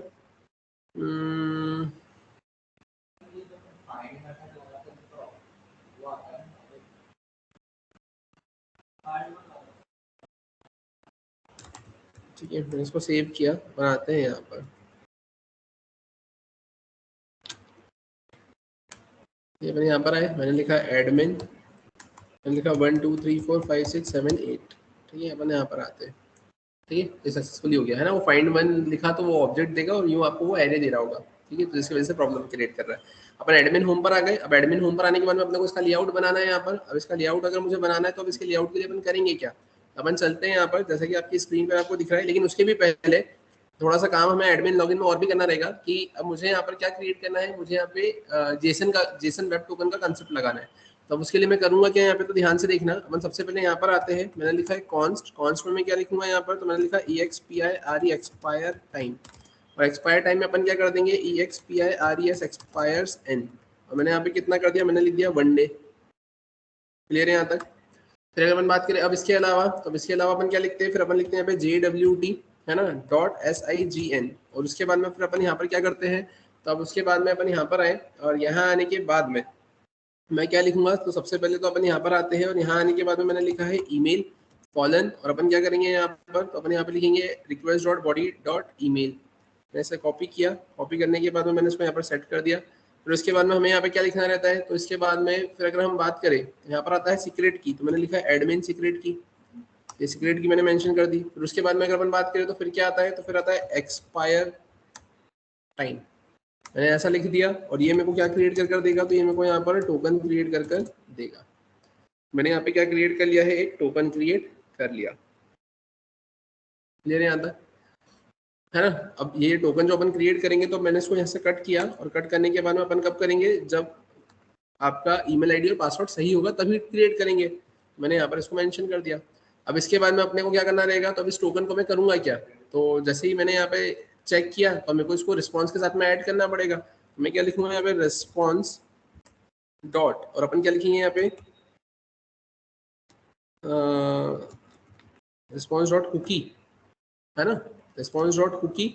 ठीक है, मैंने इसको सेव किया, बनाते हैं यहाँ पर, ये मैंने यहाँ पर आए, मैंने लिखा एडमिन, मैंने लिखा 1 2 3 4 5 6 7 8, ठीक है, अपन यहाँ पर आते हैं। ठीक है, ये सक्सेसफुली हो गया है ना, वो फाइंड वन लिखा तो वो ऑब्जेक्ट देगा और यूँ आपको वो एरे दे रहा होगा। ठीक है, तो जिसकी वजह से प्रॉब्लम क्रिएट कर रहा है। अपन एडमिन होम पर आ गए, अब एडमिन होम पर आने के बाद में अपने को इसका लेआउट बनाना है यहाँ पर। अब इसका लेआउट अगर मुझे बनाना है तो अब इसके लेआउट के लिए अपन करेंगे क्या, अपन चलते हैं यहाँ पर, जैसे कि आपकी स्क्रीन पर आपको दिख रहा है, लेकिन उसके भी पहले थोड़ा सा काम हमें एडमिन लॉगिन में और भी करना रहेगा कि अब मुझे यहाँ पर क्या क्रिएट करना है, मुझे यहाँ पे जेसन वेब टोकन का कंसेप्ट लगाना है। तो अब उसके लिए मैं करूंगा क्या, यहाँ पे तो ध्यान से देखना, अपन सबसे पहले यहाँ पर आते हैं, मैंने लिखा है कॉन्स्ट में मैं क्या लिखूंगा यहाँ पर, तो मैंने लिखा expire एक्सपायर टाइम, और एक्सपायर टाइम में अपन क्या कर देंगे expires एक्सपायर्स एन, और मैंने यहाँ पे कितना कर दिया, मैंने लिख दिया 1 डे। क्लियर है यहाँ तक। फिर अगर अपन बात करें अब इसके अलावा, तो इसके अलावा अपन क्या लिखते हैं, फिर अपन लिखते हैं यहाँ पे JWT, है ना, .sign, और उसके बाद में फिर अपन यहाँ पर क्या करते हैं, तो अब उसके बाद में अपन यहाँ पर आए, और यहाँ आने के बाद में मैं क्या लिखूंगा, तो सबसे पहले तो अपन यहाँ पर आते हैं और यहाँ आने के बाद में मैंने लिखा है ईमेल कॉलन, और अपन क्या करेंगे यहाँ पर, तो अपन यहाँ पे लिखेंगे request dot body dot email. मैंने इसे कॉपी किया, कॉपी करने के बाद में मैंने इसको यहाँ पर सेट कर दिया। फिर उसके बाद में हमें यहाँ पे क्या लिखना रहता है, तो इसके बाद में फिर अगर हम बात करें तो यहाँ पर आता है सीक्रेट की, तो मैंने लिखा है एडमिन सीक्रेट की, ये सीक्रेट की मैंने मेंशन कर दी। फिर उसके बाद में अगर अपन बात करें तो फिर क्या आता है, तो फिर आता है एक्सपायर टाइम, मैंने ऐसा लिख दिया। और ये मेरे को क्या क्रिएट कर देगा, तो ये मेरे को यहाँ पर टोकन क्रिएट कर देगा। मैंने यहाँ पे क्या क्रिएट कर लिया है, एक टोकन क्रिएट कर लिया। क्लियर है यहाँ तक, है ना। अब ये टोकन जो अपन क्रिएट करेंगे, तो मैंने इसको यहाँ से कट किया, और कट करने के बाद में अपन कब करेंगे, जब आपका ईमेल आईडी और पासवर्ड सही होगा तभी क्रिएट करेंगे। मैंने यहाँ पर इसको मेंशन कर दिया। अब इसके बाद में अपने को क्या करना रहेगा, तो अब इस टोकन को मैं करूंगा क्या, तो जैसे ही मैंने यहाँ पे चेक किया, तो मेरे को इसको रिस्पॉन्स के साथ में ऐड करना पड़ेगा। मैं क्या लिखूंगा यहाँ पे, रिस्पॉन्स डॉट, और अपन क्या लिखेंगे यहाँ पे, रिस्पॉन्स डॉट कुकी, है ना। रिस्पॉन्स डॉट कुकी,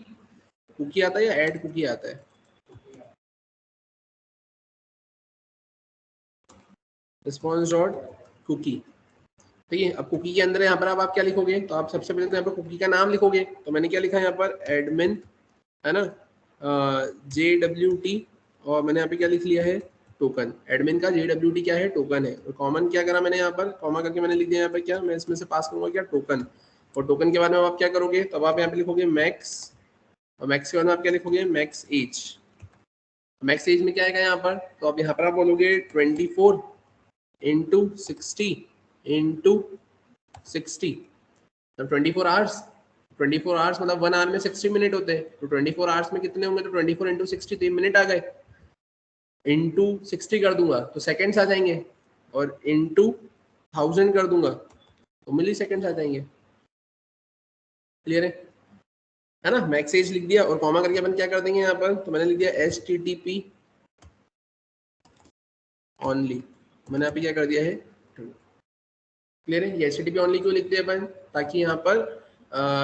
कुकी आता है या ऐड कुकी आता है, रिस्पॉन्स डॉट कुकी, ठीक है। अब कुकी के अंदर यहाँ पर अब आप क्या लिखोगे, तो आप सबसे पहले तो यहाँ पर कुकी का नाम लिखोगे। तो मैंने क्या लिखा है यहाँ पर, एडमिन, है ना, JWT, और मैंने यहाँ पे क्या लिख लिया है, टोकन। एडमिन का JWT क्या है, टोकन है। और कॉमन क्या करा मैंने यहाँ पर, कॉमा करके मैंने लिख दिया यहाँ पे क्या, मैं इसमें से पास करूंगा क्या, टोकन। और टोकन के बाद में आप क्या करोगे, तो अब आप यहाँ पे लिखोगे मैक्स, और मैक्स के बाद में आप क्या लिखोगे, मैक्स एज। मैक्स एज में क्या आएगा यहाँ पर, तो अब यहाँ पर आप बोलोगे 24 इंटू 60 इंटू 60, तो 24 आवर्स, 24 आवर्स मतलब 1 आवर में 60 मिनट होते हैं, तो 24 आवर्स में कितने होंगे, तो 24 इंटू 60, 3 मिनट आ गए। इंटू 60 कर दूंगा तो सेकंड्स आ जाएंगे, और इंटू 1000 कर दूंगा तो मिली सेकंड्स आ जाएंगे। क्लियर है ना। मैक्स एज लिख दिया, और कॉमा करके अपन क्या कर देंगे यहाँ पर, तो मैंने लिख दिया HTTP ओनली, मैंने यहाँ पे क्या कर दिया है, क्लियर है। ये HTTP ओनली क्यों लिखते हैं अपन, ताकि यहाँ पर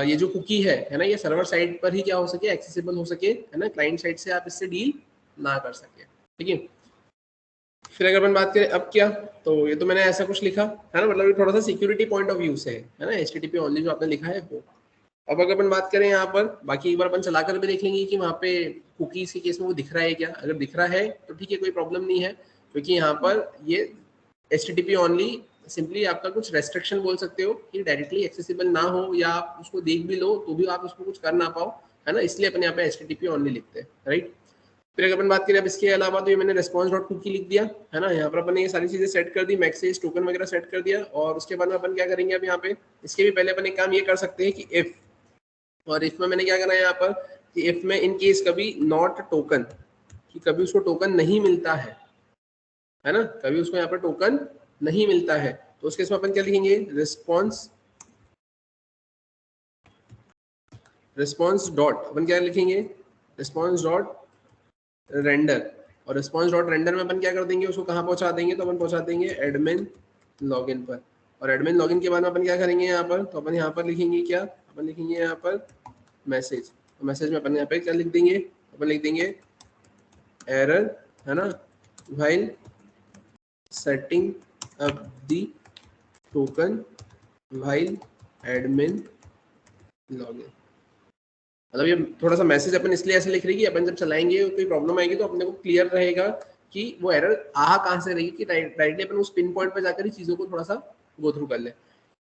ये जो कुकी है ना, ये सर्वर साइड पर ही क्या हो सके, एक्सेसिबल हो सके, है ना, क्लाइंट साइड से आप इससे डील ना कर सके, ठीक है। फिर अगर अपन बात करें अब क्या, तो ये तो मैंने ऐसा कुछ लिखा, है ना, मतलब ये थोड़ा सा सिक्योरिटी पॉइंट ऑफ व्यू से है ना, HTTP ओनली जो आपने लिखा है वो। अब अगर अपन बात करें यहाँ पर, बाकी एक बार अपन चलाकर भी देख लेंगे कि वहाँ पे कुकीज के केस में वो दिख रहा है क्या। अगर दिख रहा है तो ठीक है, कोई प्रॉब्लम नहीं है, क्योंकि यहाँ पर ये HTTP ओनली सिंपली आपका कुछ रेस्ट्रिक्शन बोल सकते हो कि डायरेक्टली एक्सेसिबल ना हो, या आप उसको देख भी लो तो भी आप उसको कुछ कर ना पाओ, है ना, इसलिए अपन यहाँ पे HTTP ओनली लिखते हैं, राइट। फिर अगर अपन बात करें अब इसके अलावा, तो ये मैंने रेस्पॉन्स डॉट कुकी लिख दिया, है ना। यहाँ पर अपन ने ये सारी चीजें सेट कर दी, मैक्सेज टोकन वगैरह सेट कर दिया। और उसके बाद में अपन क्या करेंगे, अब यहाँ पे इसके भी पहले अपन एक काम ये कर सकते हैं कि इफ, और इफ में मैंने क्या करना है यहाँ पर, कि इफ में इन केस कभी नॉट टोकन, कि कभी उसको टोकन नहीं मिलता है ना, कभी उसको यहाँ पर टोकन नहीं मिलता है, तो उस केस में अपन क्या लिखेंगे, रिस्पॉन्स डॉट, अपन क्या लिखेंगे, रिस्पॉन्स डॉट रेंडर। और रिस्पॉन्स डॉट रेंडर में अपन क्या कर देंगे, उसको कहाँ पहुंचा देंगे, तो अपन पहुंचा देंगे एडमिन लॉगिन पर। और एडमिन लॉगिन के बाद में अपन क्या करेंगे यहाँ पर, तो अपन यहाँ पर लिखेंगे क्या, अपन लिखेंगे यहाँ पर मैसेज। मैसेज में अपन यहाँ पे क्या लिख देंगे, अपन लिख देंगे एरर, है ना, while setting up the token while admin login. मतलब ये थोड़ा सा मैसेज अपन इसलिए ऐसे लिख रही है कि अपन जब चलाएंगे कोई प्रॉब्लम आएगी तो अपने को क्लियर रहेगा कि वो एरर आ कहाँ से रही, कि डायरेक्टली अपन उस पिन पॉइंट पर जाकर ही चीज़ों को थोड़ा सा गो थ्रू कर ले,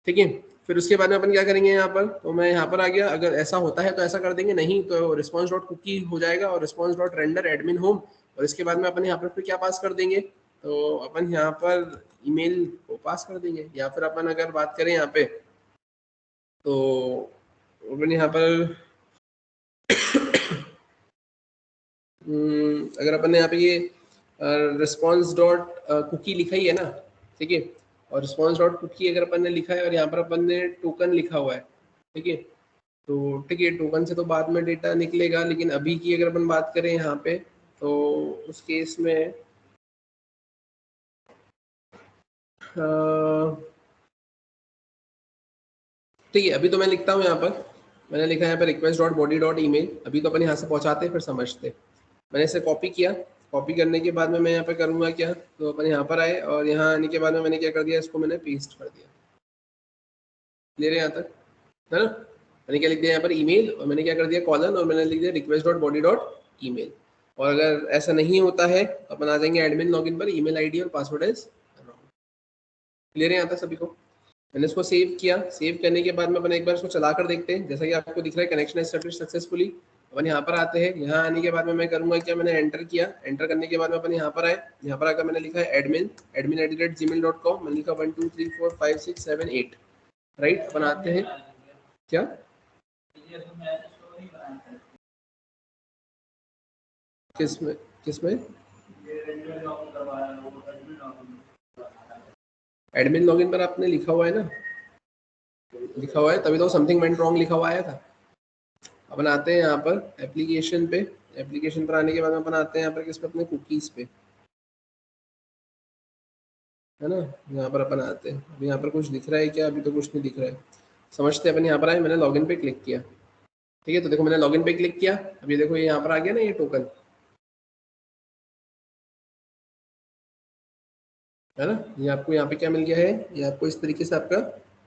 ठीक है। फिर उसके बाद में अपन क्या करेंगे यहाँ पर, तो मैं यहाँ पर आ गया, अगर ऐसा होता है तो ऐसा कर देंगे, नहीं तो रिस्पॉन्स डॉट कुकी हो जाएगा, और response dot render admin home. और इसके बाद में अपन यहाँ पर फिर क्या पास कर देंगे, तो अपन यहाँ पर ईमेल को पास कर देंगे। या फिर अपन अगर बात करें यहाँ पे, तो अपन यहाँ पर अगर अपन ने यहाँ पे ये रिस्पॉन्स डॉट कुकी लिखा ही है ना, ठीक है, और रिस्पॉन्स डॉट कुकी अगर अपन ने लिखा है, और यहाँ पर अपन ने टोकन लिखा हुआ है, ठीक है, तो ठीक है, टोकन से तो बाद में डेटा निकलेगा, लेकिन अभी की अगर अपन बात करें यहाँ पे, तो उस केस में ठीक है, अभी तो मैं लिखता हूँ यहाँ पर, मैंने लिखा है यहाँ पर request dot body dot email. अभी तो अपन यहाँ से पहुँचाते फिर समझते। मैंने इसे कॉपी किया, कॉपी करने के बाद में मैं यहाँ पे करूँगा क्या, तो अपन यहाँ पर आए और यहाँ आने के बाद में मैंने क्या कर दिया, इसको मैंने पेस्ट कर दिया। क्लियर है यहाँ तक, है ना। मैंने क्या लिख दिया यहाँ पर ईमेल, और मैंने क्या कर दिया कॉलन, और मैंने लिख दिया request dot body dot email. और अगर ऐसा नहीं होता है तो अपन आ जाएंगे एडमिन लॉगिन पर, ईमेल आईडी और पासवर्ड इज रॉन्ग। क्लियर है यहाँ तक सभी को। मैंने इसको सेव किया, सेव करने के बाद में अपन एक बार इसको चला कर देखते हैं। जैसा कि आपको दिख रहा है कनेक्शन एस्टैब्लिश्ड सक्सेसफुली। अपन यहाँ पर आते हैं, यहाँ आने के बाद में मैं करूंगा क्या, मैंने एंटर किया, एंटर करने के बाद में अपन यहाँ पर आए, यहाँ पर आकर मैंने लिखा है admin@gmail.com, मैंने लिखा 1 2 3 4 5 6 7 8, राइट। अपन आते हैं क्या, किसमें किसमें एडमिन लॉगिन पर आपने लिखा हुआ है ना, लिखा हुआ है, तभी तो समथिंग वेंट रॉन्ग लिखा हुआ आया था। अपन आते हैं यहाँ पर एप्लीकेशन पे, एप्लीकेशन पर आने के बाद में अपन आते हैं यहाँ पर किस पे, अपने कुकीज पे, है ना। यहाँ पर अपन आते हैं, अभी यहाँ पर कुछ दिख रहा है क्या, अभी तो कुछ नहीं दिख रहा है, समझते हैं। अपन यहाँ पर आए, मैंने लॉगिन पे क्लिक किया, ठीक है। तो देखो मैंने लॉगिन पे क्लिक किया, अभी देखो ये यहाँ पर आ गया ना ये टोकन, है ना। ये आपको यहाँ पे क्या मिल गया है, ये आपको इस तरीके से आपका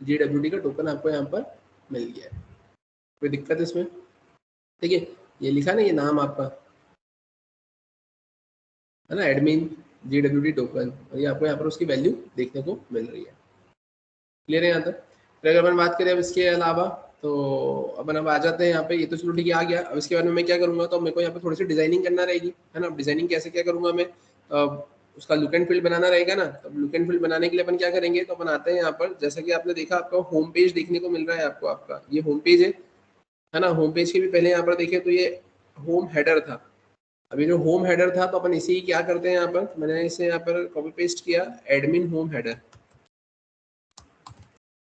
GWT का टोकन आपको यहाँ पर मिल गया है। कोई दिक्कत है इसमें, ठीक है। ये लिखा ना ये नाम आपका, है ना, एडमिन GWT टोकन, और ये आपको यहाँ पर उसकी वैल्यू देखने को मिल रही है। क्लियर है यहाँ तक। फिर अगर अपन बात करें अब इसके अलावा, तो अपन अब आ जाते हैं यहाँ पे, ये तो चलो ठीक है आ गया। अब इसके बाद में मैं क्या करूँगा, तो मेरे को यहाँ पे थोड़ी सी डिजाइनिंग करना रहेगी, है ना। डिजाइनिंग कैसे क्या करूँगा मैं, उसका लुक एंड फील बनाना रहेगा ना। तो लुक एंड फील बनाने के लिए अपन क्या करेंगे, तो अपन आते हैं यहाँ पर, जैसा कि आपने देखा आपका होम पेज देखने को मिल रहा है आपको, आपका ये होम पेज है ना। होम पेज के भी पहले यहाँ पर देखें तो ये होम हेडर था। अभी जो होम हेडर था, तो अपन इसे ही क्या करते हैं यहाँ पर, मैंने इसे यहाँ पर कॉपी पेस्ट किया, एडमिन होम हेडर,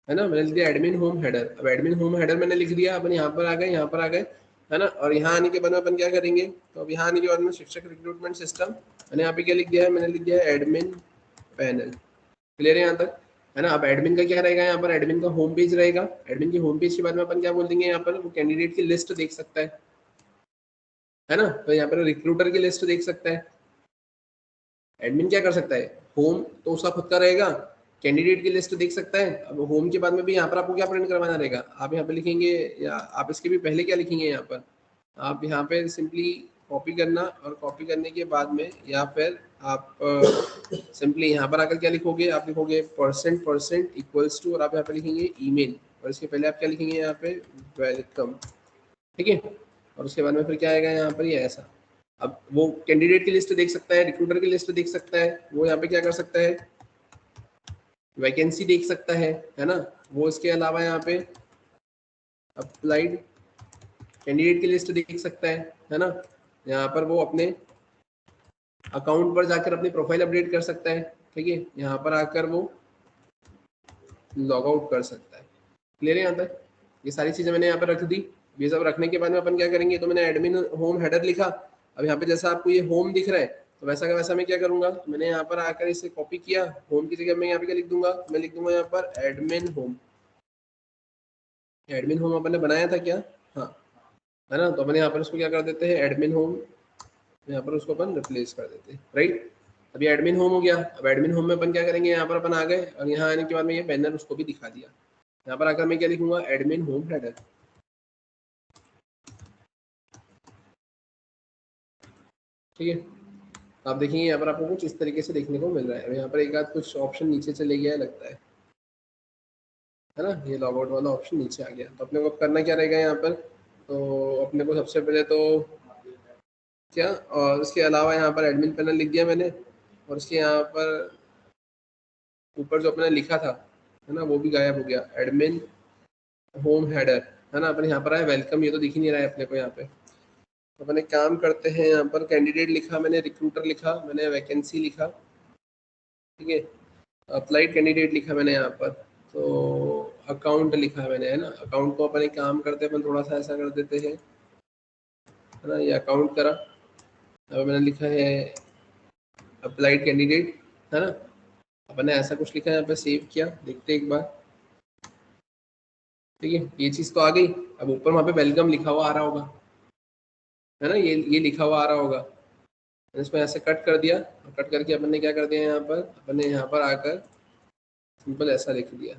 है ना। मैंने लिख दिया एडमिन होम हेडर। अब एडमिन होम हेडर मैंने लिख दिया, अपन यहाँ पर आ गए, यहाँ पर आ गए, है ना। और यहाँ आने के बाद में अपन क्या करेंगे, तो अब यहाँ आने के बाद में शिक्षक रिक्रूटमेंट सिस्टम, मैंने यहाँ पे क्या लिख दिया है, मैंने लिख दिया है एडमिन पैनल। क्लियर है यहाँ तक, है ना। अब एडमिन का क्या रहेगा, यहाँ पर एडमिन का होम पेज रहेगा। एडमिन की होम पेज के बाद में अपन क्या बोल देंगे, यहाँ पर वो कैंडिडेट की लिस्ट देख सकता है ना। तो यहाँ पर रिक्रूटर की लिस्ट देख सकता है। एडमिन क्या कर सकता है, होम तो उसका खुद का रहेगा, कैंडिडेट की लिस्ट देख सकता है। अब होम के बाद में भी यहाँ पर आपको क्या प्रिंट करवाना रहेगा, आप यहाँ पे लिखेंगे, या आप इसके भी पहले क्या लिखेंगे, यहाँ पर आप यहाँ पे सिंपली कॉपी करना, और कॉपी करने के बाद में या फिर आप सिंपली यहाँ पर आकर क्या लिखोगे, आप लिखोगे %% इक्वल्स टू, और आप यहाँ पे लिखेंगे ईमेल, और इसके पहले आप क्या लिखेंगे यहाँ पे, वेलकम, ठीक है। और उसके बाद में फिर क्या आएगा यहाँ पर, ये ऐसा। अब वो कैंडिडेट की लिस्ट देख सकता है, रिक्रूटर की लिस्ट देख सकता है, वो यहाँ पे क्या कर सकता है, वैकेंसी देख सकता है ना। वो इसके अलावा यहाँ पे अप्लाइड कैंडिडेट की लिस्ट देख सकता है ना। यहाँ पर वो अपने अकाउंट पर जाकर अपनी प्रोफाइल अपडेट कर सकता है, ठीक है। यहाँ पर आकर वो लॉग आउट कर सकता है। क्लियर है यहाँ तक। ये सारी चीजें मैंने यहाँ पर रख दी। ये सब रखने के बाद में अपन क्या करेंगे, तो मैंने एडमिन होम हेडर लिखा। अब यहाँ पे जैसा आपको ये होम दिख रहा है, तो वैसा का वैसा मैं क्या करूंगा, मैंने यहाँ पर आकर इसे कॉपी किया, होम की जगह मैं यहाँ पे क्या लिख दूंगा, मैं लिख दूंगा यहाँ पर एडमिन होम। एडमिन होम अपन ने बनाया था क्या, हाँ, है ना। तो अपन यहाँ पर उसको क्या कर देते हैं, एडमिन होम, यहाँ पर उसको अपन रिप्लेस कर देते हैं, राइट। अभी एडमिन होम हो गया। अब एडमिन होम में अपन क्या करेंगे, यहाँ पर अपन आ गए, और यहाँ आने के बाद में ये बैनर उसको भी दिखा दिया। यहाँ पर आकर मैं क्या लिखूंगा, एडमिन होम हेडर, ठीक है। आप देखेंगे यहाँ पर आपको कुछ इस तरीके से देखने को मिल रहा है। यहाँ पर एक आध कुछ ऑप्शन नीचे चले गया है लगता है ना। ये लॉग आउट वाला ऑप्शन नीचे आ गया। तो अपने को करना क्या रहेगा यहाँ पर, तो अपने को सबसे पहले तो क्या, और उसके अलावा यहाँ पर एडमिन पैनल लिख दिया मैंने, और उसके यहाँ पर ऊपर जो अपने लिखा था, है ना, वो भी गायब हो गया, एडमिन होम हेडर, है ना। अपन यहाँ पर आए, वेलकम, ये तो दिख ही नहीं रहा है अपने को यहाँ पे। तो अपन एक काम करते हैं, यहाँ पर कैंडिडेट लिखा मैंने, रिक्रूटर लिखा मैंने, वैकेंसी लिखा, ठीक है। अप्लाइड कैंडिडेट लिखा मैंने यहाँ पर, तो अकाउंट लिखा है मैंने, है ना। अकाउंट को अपन एक काम करते हैं, अपन थोड़ा सा ऐसा कर देते हैं, है ना। ये अकाउंट करा। अब मैंने लिखा है अप्लाइड कैंडिडेट, है ना। अपन ने ऐसा कुछ लिखा है, यहाँ पे सेव किया, देखते एक बार, ठीक है। ये चीज़ तो आ गई। अब ऊपर वहाँ पे वेलकम लिखा हुआ आ रहा होगा, है ना, ये लिखा हुआ आ रहा होगा, मैंने इसको यहाँ से कट कर दिया, और कट करके अपन ने क्या कर दिया यहाँ पर, अपन ने यहाँ पर आकर सिंपल ऐसा लिख दिया।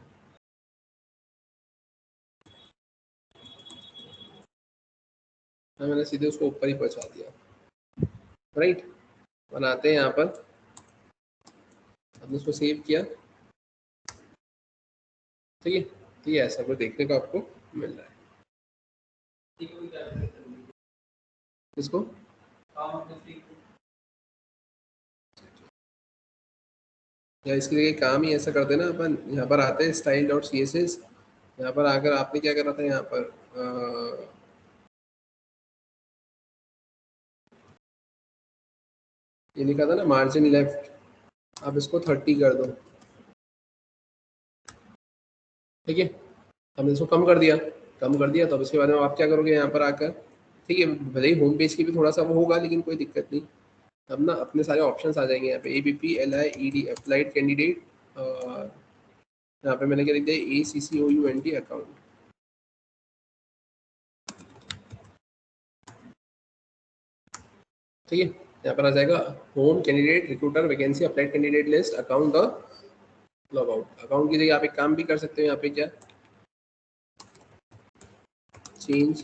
मैंने सीधे उसको ऊपर ही पहुंचा दिया, राइट। बनाते हैं यहाँ पर, आपने उसको सेव किया, ठीक है। ठीक है, ऐसा कुछ देखने को आपको मिल रहा है। इसको या इसके लिए काम ही ऐसा करते हैं ना अपन, यहाँ पर आते हैं style dot C S S, यहाँ पर आकर आपने क्या करा था, यहाँ पर ये लिखा था ना मार्जिन लेफ्ट, आप इसको 30 कर दो, ठीक है। हमने इसको कम कर दिया, कम कर दिया, तो अब इसके बाद में आप क्या करोगे यहाँ पर आकर, ठीक है, भले ही होम पेज की भी थोड़ा सा वो होगा, लेकिन कोई दिक्कत नहीं। अब ना अपने सारे ऑप्शंस आ जाएंगे यहाँ पे, ABP LIED अप्लाइड कैंडिडेट, यहाँ पे मैंने क्या लिख दिया, ACCOUNT अकाउंट, ठीक है। यहाँ पर आ जाएगा home candidate recruiter vacancy applied candidate list account और लॉग आउट। अकाउंट की जगह आप एक काम भी कर सकते हो, यहाँ पे क्या चेंज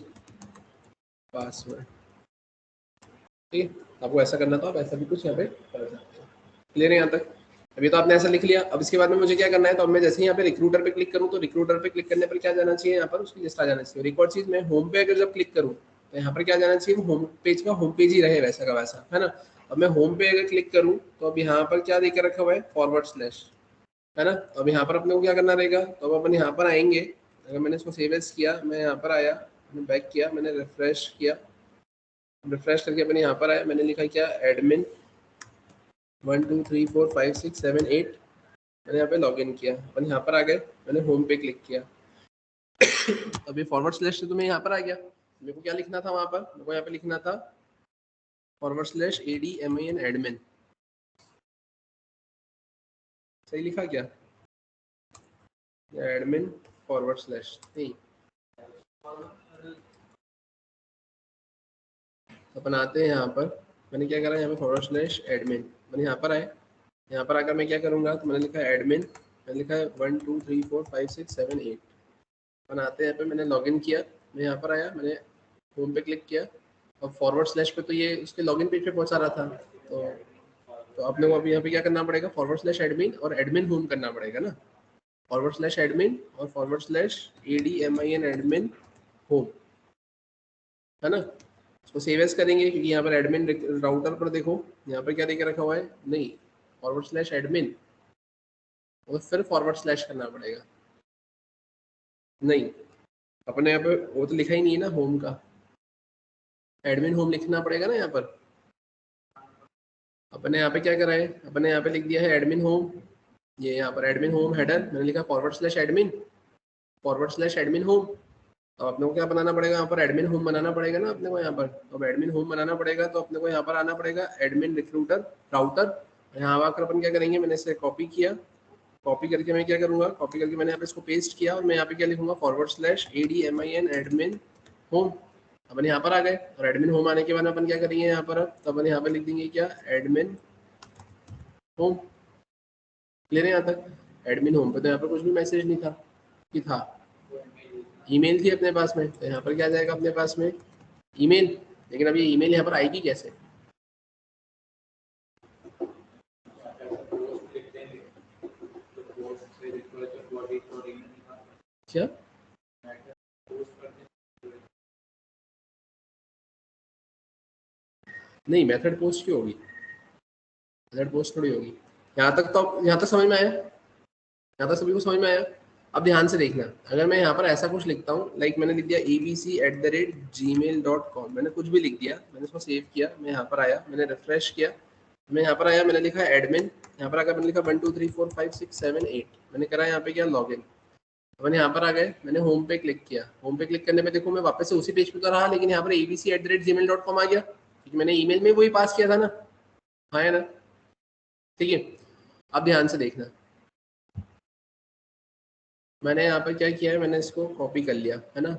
पासवर्ड, ठीक है। आपको ऐसा करना था, आप ऐसा भी कुछ यहाँ पे कर सकते हो। क्लियर है यहाँ तक? अभी तो आपने ऐसा लिख लिया, अब इसके बाद में मुझे क्या करना है, तो अब मैं जैसे ही यहाँ पे रिक्रूटर पे क्लिक करूँ, तो रिक्रूटर पे क्लिक करने पर क्या जाना चाहिए, यहाँ पर उसकी लिस्ट आ जाना चाहिए। एक और चीज, मैं होम पे अगर जब क्लिक करूँ, तो यहाँ पर क्या जाना चाहिए, होम पेज का होम पेज ही रहे वैसा का वैसा, है ना। अब मैं होम पे अगर क्लिक करूँ, तो अब यहाँ पर क्या देकर रखा हुआ है, फॉरवर्ड / है ना। तो अब यहाँ पर अपने को क्या करना रहेगा, तो अब अपन यहाँ पर आएंगे, अगर मैंने इसको सेव एज किया, मैं यहाँ पर आया, मैंने बैक किया, मैंने रिफ्रेश किया, रिफ्रेश करके अपने यहाँ पर आया, मैंने लिखा क्या, एडमिन 1 2 3 4 5 6 7 8, मैंने यहाँ पे लॉग इन किया, अपन यहाँ पर आ गए, मैंने होम पे क्लिक किया। अभी फॉरवर्ड / से तो मैं यहाँ पर आ गया, मेरे को क्या लिखना था वहाँ पर, मेरे को यहाँ पे लिखना था फॉरवर्ड / ADMIN एडमिन, सही लिखा क्या, एडमिन फॉरवर्ड / नहीं, अपन आते हैं यहाँ पर, मैंने क्या करा, यहाँ पे फॉरवर्ड / एडमिन, मैंने यहाँ पर आए, यहाँ पर आकर मैं क्या करूँगा, तो मैंने लिखा एडमिन, मैंने लिखा है 1 2 3 4 5 6 7 8, अपन आते हैं यहाँ पे, मैंने लॉगिन किया, मैं यहाँ पर आया, मैंने होम पे क्लिक किया, और फॉरवर्ड / पे तो ये उसके लॉगिन पेज पे पहुँचा रहा था, तो अपने को अभी यहाँ पे क्या करना पड़ेगा, फॉरवर्ड / एडमिन और एडमिन होम करना पड़ेगा ना, फॉरवर्ड / एडमिन और फॉरवर्ड / ADMIN एडमिन होम, है ना। उसको सेव एज करेंगे, क्योंकि यहाँ पर एडमिन राउटर पर देखो यहाँ पर क्या देकर रखा हुआ है, नहीं फॉरवर्ड / एडमिन, और फिर फॉरवर्ड / करना पड़ेगा, नहीं अपने यहाँ पे वो तो लिखा ही नहीं है ना होम का, एडमिन होम लिखना पड़ेगा ना यहाँ पर। अपने यहाँ पे क्या करा है, अपने यहाँ पे लिख दिया है एडमिन होम, ये यहाँ पर एडमिन होम हेडर, मैंने लिखा forward / admin, forward / admin home. अब अपने को क्या बनाना पड़ेगा, यहाँ पर एडमिन होम बनाना पड़ेगा ना अपने को यहाँ पर, तो अब एडमिन होम बनाना पड़ेगा, तो अपने को यहाँ पर आना पड़ेगा एडमिन रिक्रूटर राउटर, यहाँ आकर अपन क्या करेंगे, मैंने इसे कॉपी किया, कॉपी करके मैं क्या करूँगा, कॉपी करके मैंने यहाँ पे इसको पेस्ट किया, और मैं यहाँ पे क्या लिखूंगा, फॉरवर्ड / ADMIN एडमिन होम। अपन यहाँ पर आ गए, और एडमिन होम आने के बाद अपन क्या करेंगे यहाँ पर, तो अपन यहाँ पे लिख देंगे क्या, एडमिन होम। क्लियर है यहाँ तक? एडमिन होम पे तो यहाँ पर कुछ भी मैसेज नहीं था, कि था, ईमेल थी अपने पास में, तो यहाँ पर क्या जाएगा अपने पास में, ईमेल। लेकिन अब ये ईमेल यहाँ पर आएगी कैसे, क्या नहीं, मेथड पोस्ट क्यों होगी, मेथड पोस्ट थोड़ी होगी। यहाँ तक समझ में आया, यहाँ तक सभी को समझ में आया। अब ध्यान से देखना, अगर मैं यहाँ पर ऐसा कुछ लिखता हूँ, लाइक मैंने लिख दिया abc@gmail.com, मैंने कुछ भी लिख दिया, मैंने उसको सेव किया, मैं यहाँ पर आया, मैंने रिफ्रेश किया, मैं यहाँ पर आया, मैंने लिखा एडमिन, यहाँ पर आकर मैंने लिखा 1 2 3 4 5 6 7 8, मैंने करा यहाँ पे क्या, लॉग इन। मैंने यहाँ पर आ गए, मैंने होम पे क्लिक किया, होम पे क्लिक करने पे देखो मैं वापस से उसी पेज पे तो रहा, लेकिन यहाँ पर abc@gmail.com आ गया, क्योंकि मैंने ईमेल में वही पास किया था ना, हाँ है ना। ठीक है, अब ध्यान से देखना, मैंने यहाँ पर क्या किया है, मैंने इसको कॉपी कर लिया, है ना।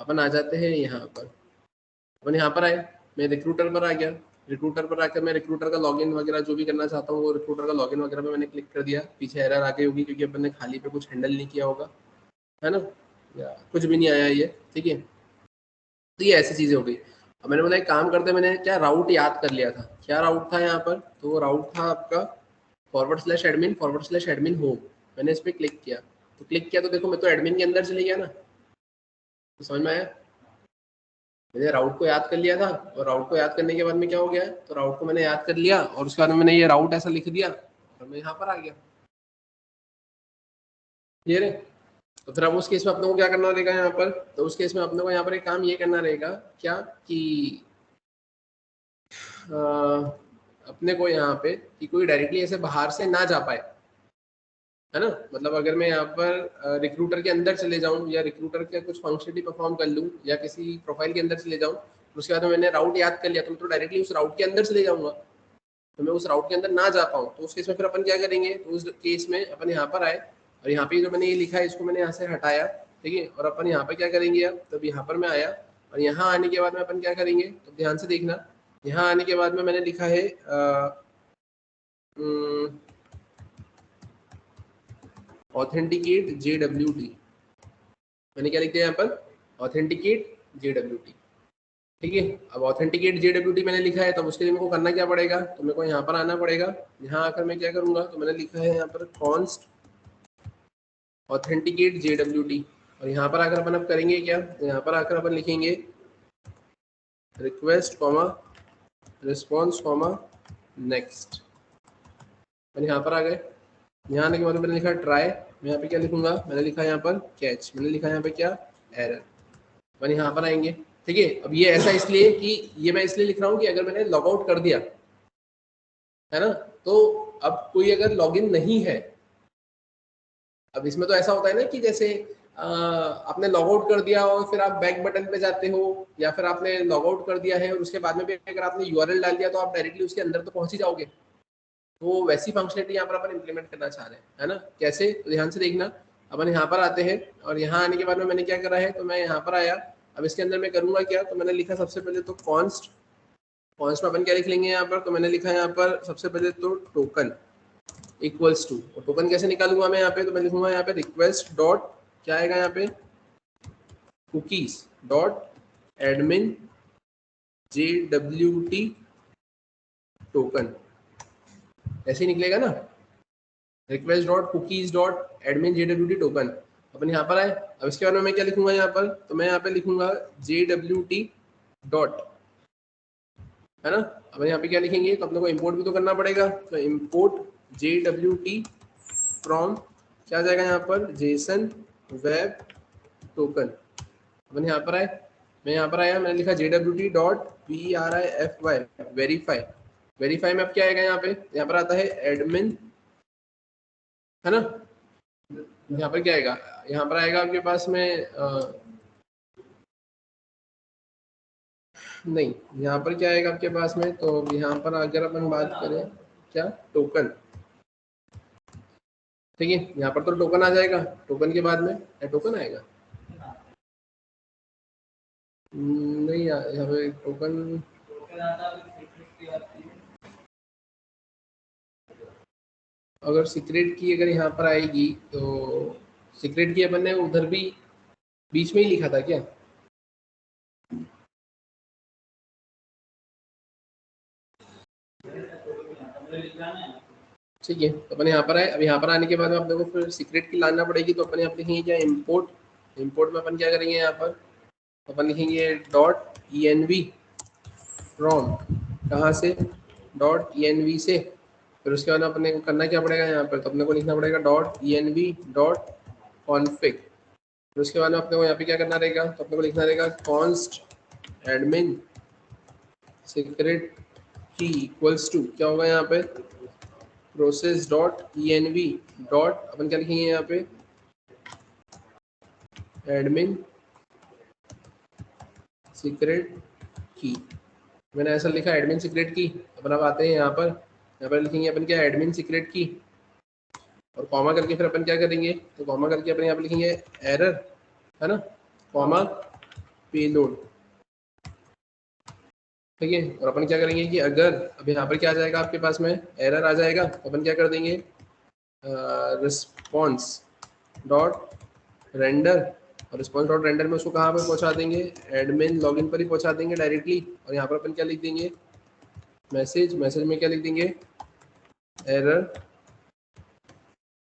अपन आ जाते हैं यहाँ पर, अपन यहाँ पर आए, मैं रिक्रूटर पर आ गया, रिक्रूटर पर आकर मैं रिक्रूटर का लॉगिन वगैरह जो भी करना चाहता हूँ वो रिक्रूटर का लॉगिन वगैरह पे मैंने क्लिक कर दिया, पीछे एरर आ गई होगी क्योंकि अपन ने खाली पे कुछ हैंडल नहीं किया होगा, है ना, या कुछ भी नहीं आया ये, ठीक है। तो ये ऐसी चीजें हो गई। अब मैंने बोला एक काम करते, मैंने क्या राउट याद कर लिया था, क्या राउट था यहाँ पर, तो वो राउट था आपका /admin होम। मैंने इस पर क्लिक किया, तो क्लिक किया तो देखो मैं तो एडमिन के अंदर चले गया ना, तो समझ में आया, मैंने राउट को याद कर लिया था, और राउट को याद करने के बाद में क्या हो गया, तो राउट को मैंने याद कर लिया और उसके बाद में मैंने ये राउट ऐसा लिख दिया और मैं यहाँ पर आ गया, ये रे। तो फिर अब उस केस में अपने को क्या करना रहेगा यहाँ पर, तो उस केस में अपने को यहाँ पर एक काम ये करना रहेगा क्या कि अपने को यहाँ पे कि कोई डायरेक्टली ऐसे बाहर से ना जा पाए, है ना, मतलब अगर मैं यहाँ पर रिक्रूटर के अंदर चले जाऊँ या रिक्रूटर के कुछ फंक्शनलिटी परफॉर्म कर लूँ या किसी प्रोफाइल के अंदर चले जाऊँ, उसके बाद मैंने राउट याद कर लिया तो मैं तो डायरेक्टली उस राउट के अंदर चले जाऊंगा, तो मैं उस राउट के अंदर ना जा पाऊँ, तो उस केस में फिर अपन क्या करेंगे, तो उस केस में अपन यहाँ पर आए और यहाँ पे जो मैंने ये लिखा है इसको मैंने यहाँ से हटाया, ठीक है, और अपन यहाँ पर क्या करेंगे, अब तब यहाँ पर मैं आया और यहाँ आने के बाद में अपन क्या करेंगे, तो ध्यान से देखना, यहाँ आने के बाद में मैंने लिखा है ऑथेंटिकेट JWT, मैंने क्या लिख दिया यहाँ पर, ऑथेंटिकेट JWT, ठीक है। अब ऑथेंटिकेट JWT मैंने लिखा है, तब उसके लिए मेरे को करना क्या पड़ेगा, तो मेरे को यहाँ पर आना पड़ेगा, यहाँ आकर मैं क्या करूँगा, तो मैंने लिखा है यहाँ पर कॉन्स्ट ऑथेंटिकेट JWT, और यहाँ पर आकर अपन अब करेंगे क्या, तो यहाँ पर आकर अपन लिखेंगे request comma response comma next, मैंने यहाँ पर आ गए, यहाँ आने के बाद मैंने लिखा ट्राई, मैं यहाँ पे क्या लिखूंगा, मैंने लिखा यहाँ पर कैच, मैंने लिखा यहाँ पे क्या एरर, मैंने यहाँ पर आएंगे, ठीक है। अब ये ऐसा इसलिए कि ये मैं इसलिए लिख रहा हूँ कि अगर मैंने लॉग आउट कर दिया है ना, तो अब कोई अगर लॉगिन नहीं है, अब इसमें तो ऐसा होता है ना कि जैसे आपने लॉग आउट कर दिया और फिर आप बैक बटन पे जाते हो, या फिर आपने लॉग आउट कर दिया है और उसके बाद में भी अगर आपने URL डाल दिया तो आप डायरेक्टली उसके अंदर तो पहुंच ही जाओगे, तो वैसी फंक्शनलिटी यहाँ पर अपन इम्प्लीमेंट करना चाह रहे हैं, है ना, कैसे, तो ध्यान से देखना, अपन यहाँ पर आते हैं और यहाँ आने के बाद में मैंने क्या करा है, तो मैं यहाँ पर आया, अब इसके अंदर मैं करूँगा क्या, तो मैंने लिखा सबसे पहले तो कॉन्स्ट में अपन क्या लिख लेंगे यहाँ पर, तो मैंने लिखा यहाँ पर सबसे पहले तो टोकन इक्वल्स टू, और टोकन कैसे निकालूंगा मैं यहाँ पे, तो मैं लिखूंगा यहाँ पे रिक्वेस्ट डॉट क्या आएगा यहाँ पे cookies dot admin JWT token, ऐसे ही निकलेगा ना, request dot cookies dot admin JWT token. अपन यहाँ पर आए, अब इसके बारे में मैं क्या लिखूंगा यहाँ पर, तो मैं यहाँ पे लिखूंगा JWT डॉट, है ना, अब यहाँ पे क्या लिखेंगे, तो अपने को इंपोर्ट भी तो करना पड़ेगा, तो इंपोर्ट JWT फ्रॉम क्या आ जाएगा यहाँ पर जेसन वेब टोकन, अपन यहाँ पर आए, मैं यहाँ पर आया, मैंने लिखा JWT dot VERIFY verify, verify में अब क्या आएगा यहाँ पर आता है एडमिन, है ना, यहाँ पर क्या आएगा, यहाँ पर आएगा आपके पास में नहीं, यहाँ पर क्या आएगा आपके पास में, तो यहाँ पर अगर अपन बात करें क्या टोकन, ठीक है, यहाँ पर तो टोकन आ जाएगा, टोकन के बाद में टोकन आएगा, नहीं यहाँ पे टोकन, अगर सीक्रेट की अगर यहाँ पर आएगी तो सीक्रेट की अपन ने उधर भी बीच में ही लिखा था क्या, ठीक है, तो अपन यहाँ पर आए, अब यहाँ पर आने के बाद अपने को फिर सीक्रेट की लाना पड़ेगी, तो अपन यहाँ पर लिखेंगे क्या इंपोर्ट में अपन क्या करेंगे यहाँ पर, तो अपन लिखेंगे .env फ्रॉम कहाँ से .env से, फिर उसके बाद अपने को करना क्या पड़ेगा यहाँ पर, तो अपने को लिखना पड़ेगा .env.config, फिर उसके बाद में अपने को यहाँ पे क्या करना रहेगा, तो अपने को लिखना रहेगा कॉन्स्ट एडमिन सीक्रेट की इक्वल्स टू क्या होगा यहाँ पे प्रोसेस डॉट env डॉट अपन क्या लिखेंगे यहाँ पे एडमिन सीक्रेट की, मैंने ऐसा लिखा एडमिन सीक्रेट की, अपन अब आते हैं यहाँ पर लिखेंगे अपन क्या एडमिन सीक्रेट की, और कॉमा करके फिर अपन क्या करेंगे, तो कॉमा करके अपन यहाँ पे लिखेंगे एरर, है ना, कॉमा पेलोड, ठीक है। और अपन क्या करेंगे कि अगर अब यहाँ पर क्या आ जाएगा आपके पास में, एरर आ जाएगा, तो अपन क्या कर देंगे, रिस्पॉन्स डॉट रेंडर, और रिस्पॉन्स डॉट रेंडर में उसको कहाँ पे पहुँचा देंगे, एडमिन लॉगिन पर ही पहुँचा देंगे डायरेक्टली। और यहाँ पर अपन क्या लिख देंगे, मैसेज, मैसेज में क्या लिख देंगे, एरर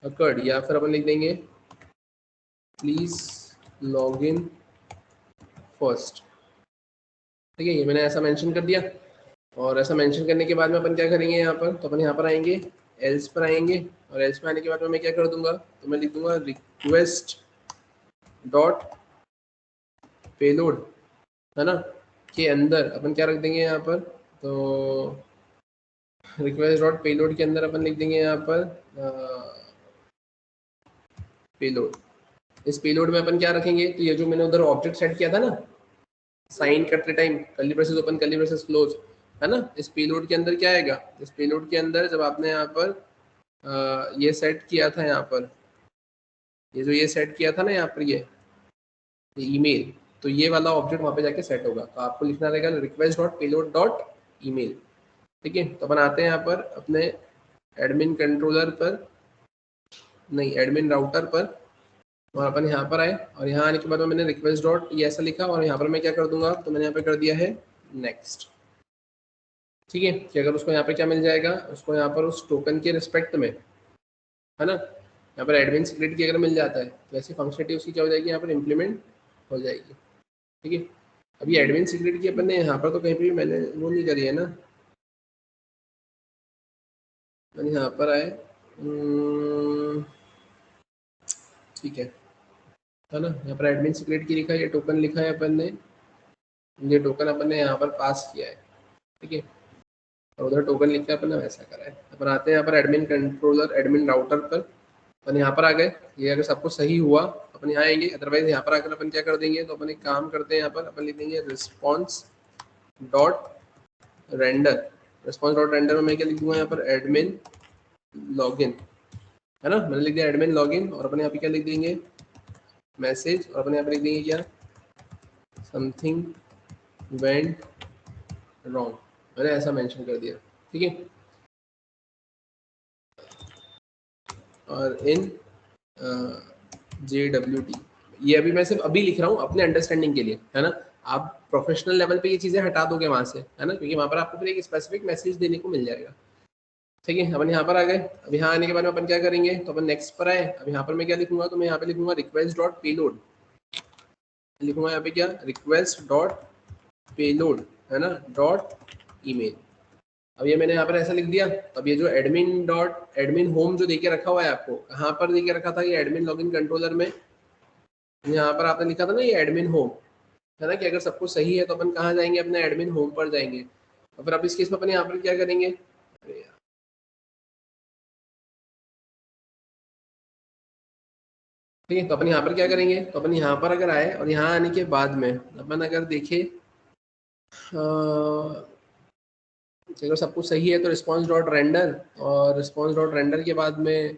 अकर्ड, या फिर अपन लिख देंगे प्लीज लॉग इन फर्स्ट। ठीक है, ये मैंने ऐसा मेंशन कर दिया। और ऐसा मेंशन करने के बाद में अपन क्या करेंगे यहाँ पर, तो अपन यहाँ पर आएंगे, एल्स पर आएंगे, और एल्स में आने के बाद में मैं क्या कर दूंगा, तो मैं लिख दूंगा रिक्वेस्ट डॉट पेलोड, है ना, के अंदर अपन क्या रख देंगे यहाँ पर, तो रिक्वेस्ट डॉट पेलोड के अंदर अपन लिख देंगे यहाँ पर पेलोड। इस पेलोड में अपन क्या रखेंगे, तो ये जो मैंने उधर ऑब्जेक्ट सेट किया था ना साइन करते time, curly braces open curly braces close, है ना, इस पेलोड के अंदर क्या आएगा, इस पेलोड के अंदर जब आपने यहाँ पर ये सेट किया था, यहाँ पर ये जो ये सेट किया था ना यहाँ पर ये ईमेल, तो ये वाला ऑब्जेक्ट वहाँ पे जाके सेट होगा। तो आपको लिखना रहेगा request dot payload dot email. ठीक है, तो अपन आते हैं यहाँ पर अपने एडमिन कंट्रोलर पर, नहीं एडमिन राउटर पर, और अपन यहाँ पर आए, और यहाँ आने के बाद में मैंने रिक्वेस्ट डॉट ये ऐसा लिखा, और यहाँ पर मैं क्या कर दूंगा, तो मैंने यहाँ पे कर दिया है नेक्स्ट। ठीक है, कि अगर उसको यहाँ पे क्या मिल जाएगा, उसको यहाँ पर उस टोकन के रिस्पेक्ट में, है ना, यहाँ पर एडमिन सीक्रेट की अगर मिल जाता है तो ऐसी फंक्शनलिटी उसकी क्या हो जाएगी, यहाँ पर इम्प्लीमेंट हो जाएगी। ठीक है, अभी एडमिन सीक्रेट की अपन ने यहाँ पर तो कहीं भी मैंने वो नहीं करी है ना, मैंने यहाँ पर आए, ठीक है ना, यहाँ पर एडमिन सीक्रेट की लिखा है, ये टोकन लिखा है अपन ने, ये टोकन अपन ने यहाँ पर पास किया है। ठीक है, और उधर टोकन लिख के अपन ने वैसा करा है। अपन आते हैं यहाँ पर एडमिन कंट्रोलर एडमिन राउटर पर, अपन यहाँ पर आ गए, ये अगर सब कुछ सही हुआ अपन यहाँ आएंगे, अदरवाइज यहाँ पर आकर अपन क्या कर देंगे, तो अपन एक काम करते हैं, यहाँ पर अपन लिख देंगे response dot render. Response dot render में मैं क्या लिख दूंगा, यहाँ पर एडमिन लॉगिन, है ना, मैंने लिख दिया एडमिन लॉगिन, और अपन यहाँ पे क्या लिख देंगे, मैसेज, और अपन यहाँ पर लिख देंगे क्या, समथिंग वेंट रॉन्ग, मैंने ऐसा मेंशन कर दिया। ठीक है, और इन JWT, ये अभी मैं सिर्फ अभी लिख रहा हूँ अपने अंडरस्टैंडिंग के लिए, है ना, आप प्रोफेशनल लेवल पे ये चीज़ें हटा दोगे वहाँ से, है ना, क्योंकि वहाँ पर आपको फिर एक स्पेसिफिक मैसेज देने को मिल जाएगा। ठीक है, अपन यहाँ पर आ गए, अब यहाँ आने के बाद में अपन क्या करेंगे, तो अपन नेक्स्ट पर आए, अब यहाँ पर मैं क्या लिखूंगा, तो मैं यहाँ पे लिखूंगा रिक्वेस्ट डॉट पेलोड, लिखूंगा यहाँ पे क्या, रिक्वेस्ट डॉट पेलोड, है ना, डॉट ईमेल। अब ये मैंने यहाँ पर ऐसा लिख दिया। अब ये जो एडमिन डॉट एडमिन होम जो देके रखा हुआ है आपको, कहाँ पर देके रखा था, ये एडमिन लॉगिन कंट्रोलर में, यहाँ पर आपने लिखा था ना ये एडमिन होम, है ना, कि अगर सब कुछ सही है तो अपन कहाँ जाएंगे, अपने एडमिन होम पर जाएंगे। और फिर अब इस केस में अपन यहाँ पर क्या करेंगे, ठीक है, तो अपन यहाँ पर क्या करेंगे, तो अपन यहाँ पर अगर आए, और यहाँ आने के बाद में अपन अगर देखें, अगर सब कुछ सही है तो रिस्पॉन्स डॉट रेंडर, और रिस्पॉन्स डॉट रेंडर के बाद में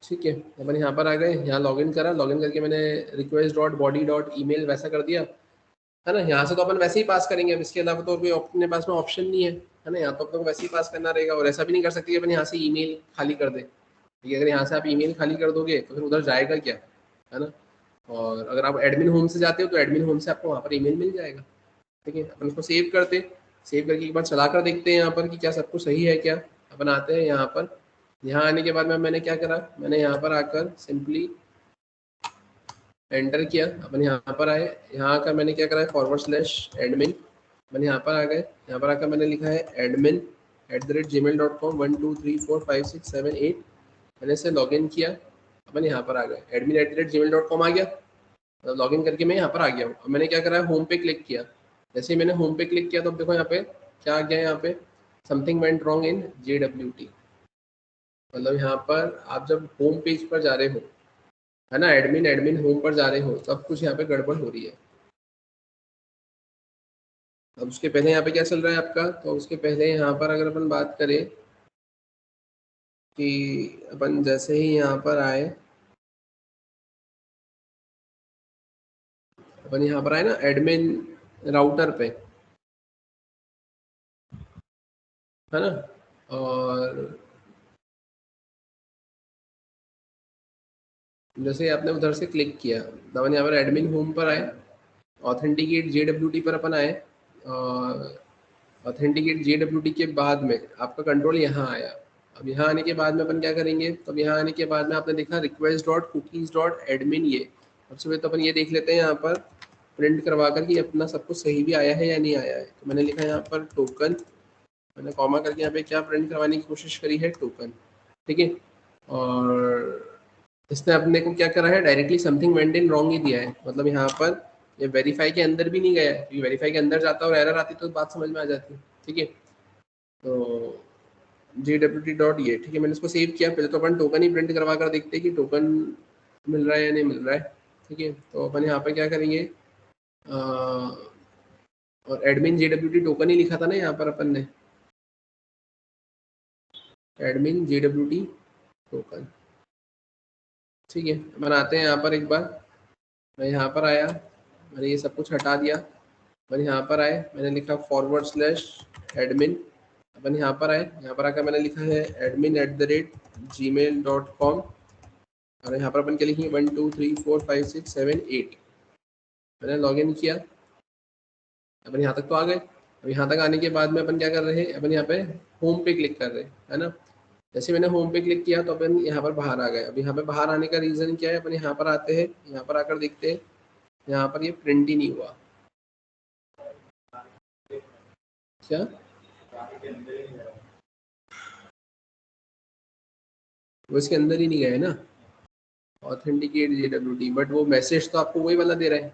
ठीक है, अपन यहाँ पर आ गए, यहाँ लॉगिन करा, लॉगिन करके मैंने request dot body dot email वैसा कर दिया, है ना, यहाँ से तो अपन वैसे ही पास करेंगे, अब इसके अलावा तो कोई अपने पास में ऑप्शन नहीं है ना, यहाँ तो अपन को वैसे ही पास करना रहेगा, और ऐसा भी नहीं कर सकते कि अपन यहाँ से ईमेल खाली कर दे, ठीक है, अगर यहाँ से आप ईमेल खाली कर दोगे तो फिर उधर जाएगा क्या, है ना, और अगर आप एडमिन होम से जाते हो तो एडमिन होम से आपको वहाँ पर ईमेल मिल जाएगा। ठीक है, अपन उसको सेव करते, सेव करके एक बार चला कर देखते हैं यहाँ पर कि क्या सब कुछ सही है क्या। अपन आते हैं यहाँ पर, यहाँ आने के बाद में मैंने क्या करा, मैंने यहाँ पर आकर सिंपली एंटर किया, अपन यहाँ पर आए, यहाँ आकर मैंने क्या करा है, फॉरवर्ड स्लैश एडमिन, मैंने यहाँ पर आ गए, यहाँ पर आकर मैंने लिखा है एडमिन @gmail.com 1 2 3 4 5 6 7 8, मैंने इसे लॉगिन किया, अपन यहाँ पर आ गए, एडमिन @gmail.com आ गया, लॉगिन करके मैं यहाँ पर आ गया हूँ। अब मैंने क्या करा है, होम पे क्लिक किया, जैसे ही मैंने होम पे क्लिक किया तो देखो यहाँ पे क्या आ गया, यहाँ पे something went wrong in JWT, मतलब यहाँ पर आप जब होम पेज पर जा रहे हो, है ना, एडमिन एडमिन होम पर जा रहे हो, सब कुछ यहाँ पे गड़बड़ हो रही है। अब उसके पहले यहाँ पे क्या चल रहा है आपका, तो उसके पहले यहाँ पर अगर अपन बात करें कि अपन जैसे ही यहाँ पर आए, अपन यहाँ पर आए ना एडमिन राउटर पे, है ना, और जैसे आपने उधर से क्लिक किया तो अपन यहाँ पर एडमिन होम पर आए, ऑथेंटिकेट JWT पर अपन आए, और ऑथेंटिकेट JWT के बाद में आपका कंट्रोल यहाँ आया। अब यहाँ आने के बाद में अपन क्या करेंगे, तो अब यहाँ आने के बाद में आपने देखा request dot cookies dot admin, ये सबसे पहले तो अपन ये देख लेते हैं यहाँ पर प्रिंट करवा कर कि अपना सब कुछ सही भी आया है या नहीं आया है। तो मैंने लिखा यहाँ पर टोकन, मैंने कॉमा करके यहाँ पे क्या प्रिंट करवाने की कोशिश करी है, टोकन, ठीक है। और इसने अपने को क्या करा है, directly something went in wrong ही दिया है, मतलब यहाँ पर ये वेरीफाई के अंदर भी नहीं गया है, क्योंकि वेरीफाई के अंदर जाता और एरर आती तो बात समझ में आ जाती, ठीक है। तो JWT डॉट ये, ठीक है, मैंने इसको सेव किया। पहले तो अपन टोकन ही प्रिंट करवा कर देखते हैं कि टोकन मिल रहा है या नहीं मिल रहा है, ठीक है। तो अपन यहाँ पर क्या करेंगे, और एडमिन JWT टोकन ही लिखा था ना यहाँ पर अपन ने, एडमिन JWT टोकन, ठीक है। अपन आते हैं यहाँ पर एक बार, मैं यहाँ पर आया, मैंने ये सब कुछ हटा दिया, मैंने यहाँ पर आए, मैंने लिखा फॉरवर्ड स्लैश एडमिन, अपन यहाँ पर आए, यहाँ पर आकर मैंने लिखा है admin@gmail.com, और यहाँ पर अपन क्या लिखेंगे 1 2 3 4 5 6 7 8, मैंने लॉगिन किया। अपन यहाँ तक तो आ गए। अब यहाँ तक आने के बाद में अपन क्या कर रहे हैं, अपन यहाँ पे होम पे क्लिक कर रहे हैं, है ना। जैसे मैंने होम पे क्लिक किया तो अपन यहाँ पर बाहर आ गए। अब यहाँ पे बाहर आने का रीज़न क्या है, अपन यहाँ पर आते हैं, यहाँ पर आकर देखते हैं, यहाँ पर ये प्रिंट ही नहीं हुआ। क्या वो इसके अंदर ही नहीं गए ना, ऑथेंटिकेट JWT, बट वो मैसेज तो आपको वही वाला दे रहा है।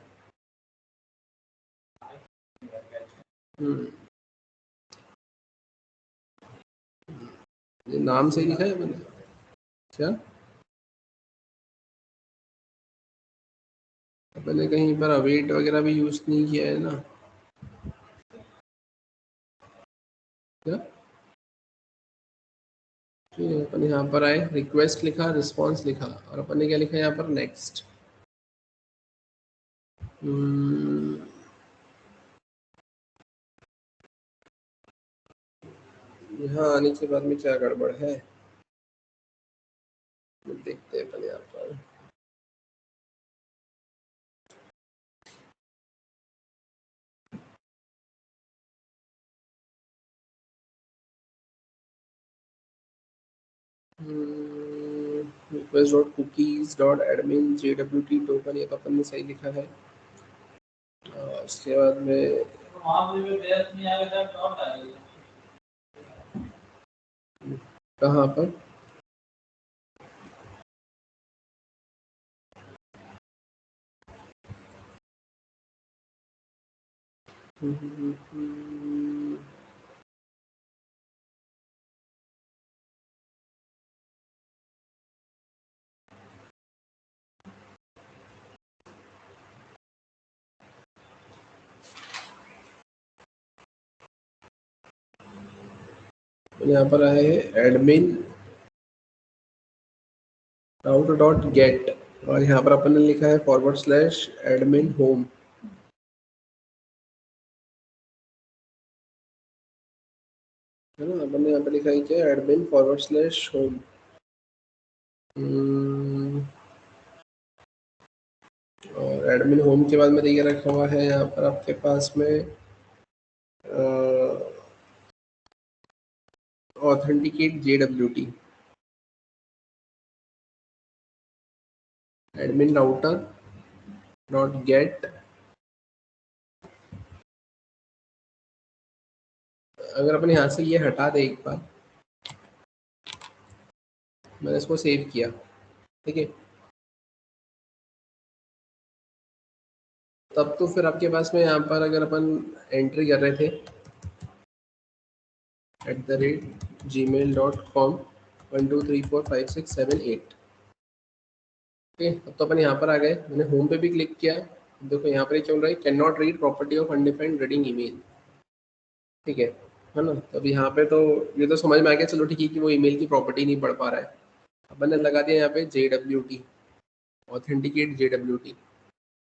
ये नाम से लिखा है मैंने, क्या मैंने कहीं पर अवेट वगैरह भी यूज नहीं किया है ना, क्या ठीक है। अपन यहाँ पर आए, रिक्वेस्ट लिखा, रिस्पॉन्स लिखा, और अपन ने क्या लिखा यहाँ पर, नेक्स्ट। यहाँ आने के बाद में क्या गड़बड़ है देखते हैं अपन यहाँ पर। request dot cookies dot admin JWT token, ये तो अपन ने सही लिखा है। उसके बाद में कहाँ पर, यहाँ पर आए एडमिन राउटर डॉट गेट, और यहाँ पर अपन ने लिखा है फॉरवर्ड स्लैश एडमिन होम, है ना। अपन ने यहाँ पे लिखा है क्या, एडमिन फॉरवर्ड स्लैश होम। और एडमिन होम के बाद में ये रखा हुआ है यहाँ पर आपके पास में authenticate JWT, admin router dot gate. अगर अपन यहाँ से ये हटा दे एक बार, मैंने इसको सेव किया, ठीक है, तब तो फिर आपके पास में यहाँ पर अगर अपन एंट्री कर रहे थे @gmail.com 1 2 3 4 5 6 7 8, ठीक है। अब तो अपन यहाँ पर आ गए, मैंने होम पे भी क्लिक किया, देखो यहाँ पर ही चल रहा है can not read property of undefined reading email, ठीक है ना। तो अब यहाँ पे तो ये तो समझ में आ गया, चलो ठीक है कि वो ईमेल की प्रॉपर्टी नहीं पढ़ पा रहा है। अपन ने लगा दिया यहाँ पे JWT, authenticate JWT,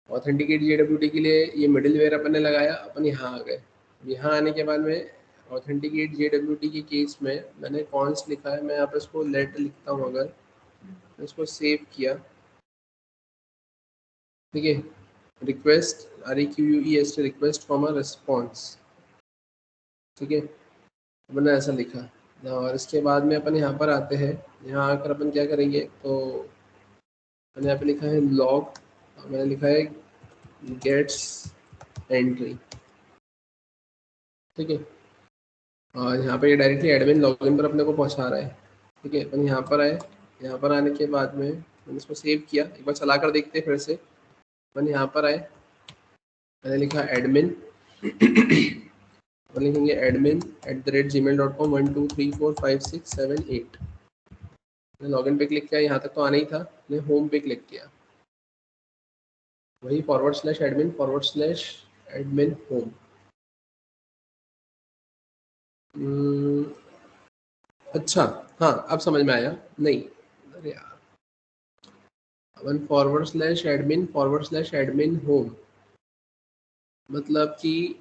authenticate JWT के लिए ये मिडिल वेयर अपन ने लगाया, अपन यहाँ आ गए। यहाँ आने के बाद में ऑथेंटिकेट JWT के केस में मैंने कॉन्स्ट लिखा है, मैं यहाँ पे इसको लेट लिखता हूँ, अगर इसको सेव किया, ठीक है, request REQUEST request comma response, ठीक है, मैंने ऐसा लिखा। और इसके बाद में अपन यहाँ पर आते हैं, यहाँ आकर अपन क्या करेंगे, तो मैंने यहाँ पे लिखा है लॉग, मैंने लिखा है गेट्स एंट्री, ठीक है, और यहाँ पे ये डायरेक्टली एडमिन लॉगिन पर अपने को पहुँचा रहा है, ठीक है। अपन यहाँ पर आए, यहाँ पर आने के बाद में मैंने इसको सेव किया, एक बार चला कर देखते हैं फिर से। अपन यहाँ पर आए, मैंने लिखा एडमिन अपन लिखेंगे admin@gmail.com 1 2 3 4 5 6 7 8। मैंने लॉगिन पे क्लिक किया, यहाँ तक तो आना ही था, मैंने होम पे क्लिक किया, वही /admin/admin होम। अच्छा, हाँ अब समझ में आया, नहीं अरे यार, अपन /admin/admin होम, मतलब कि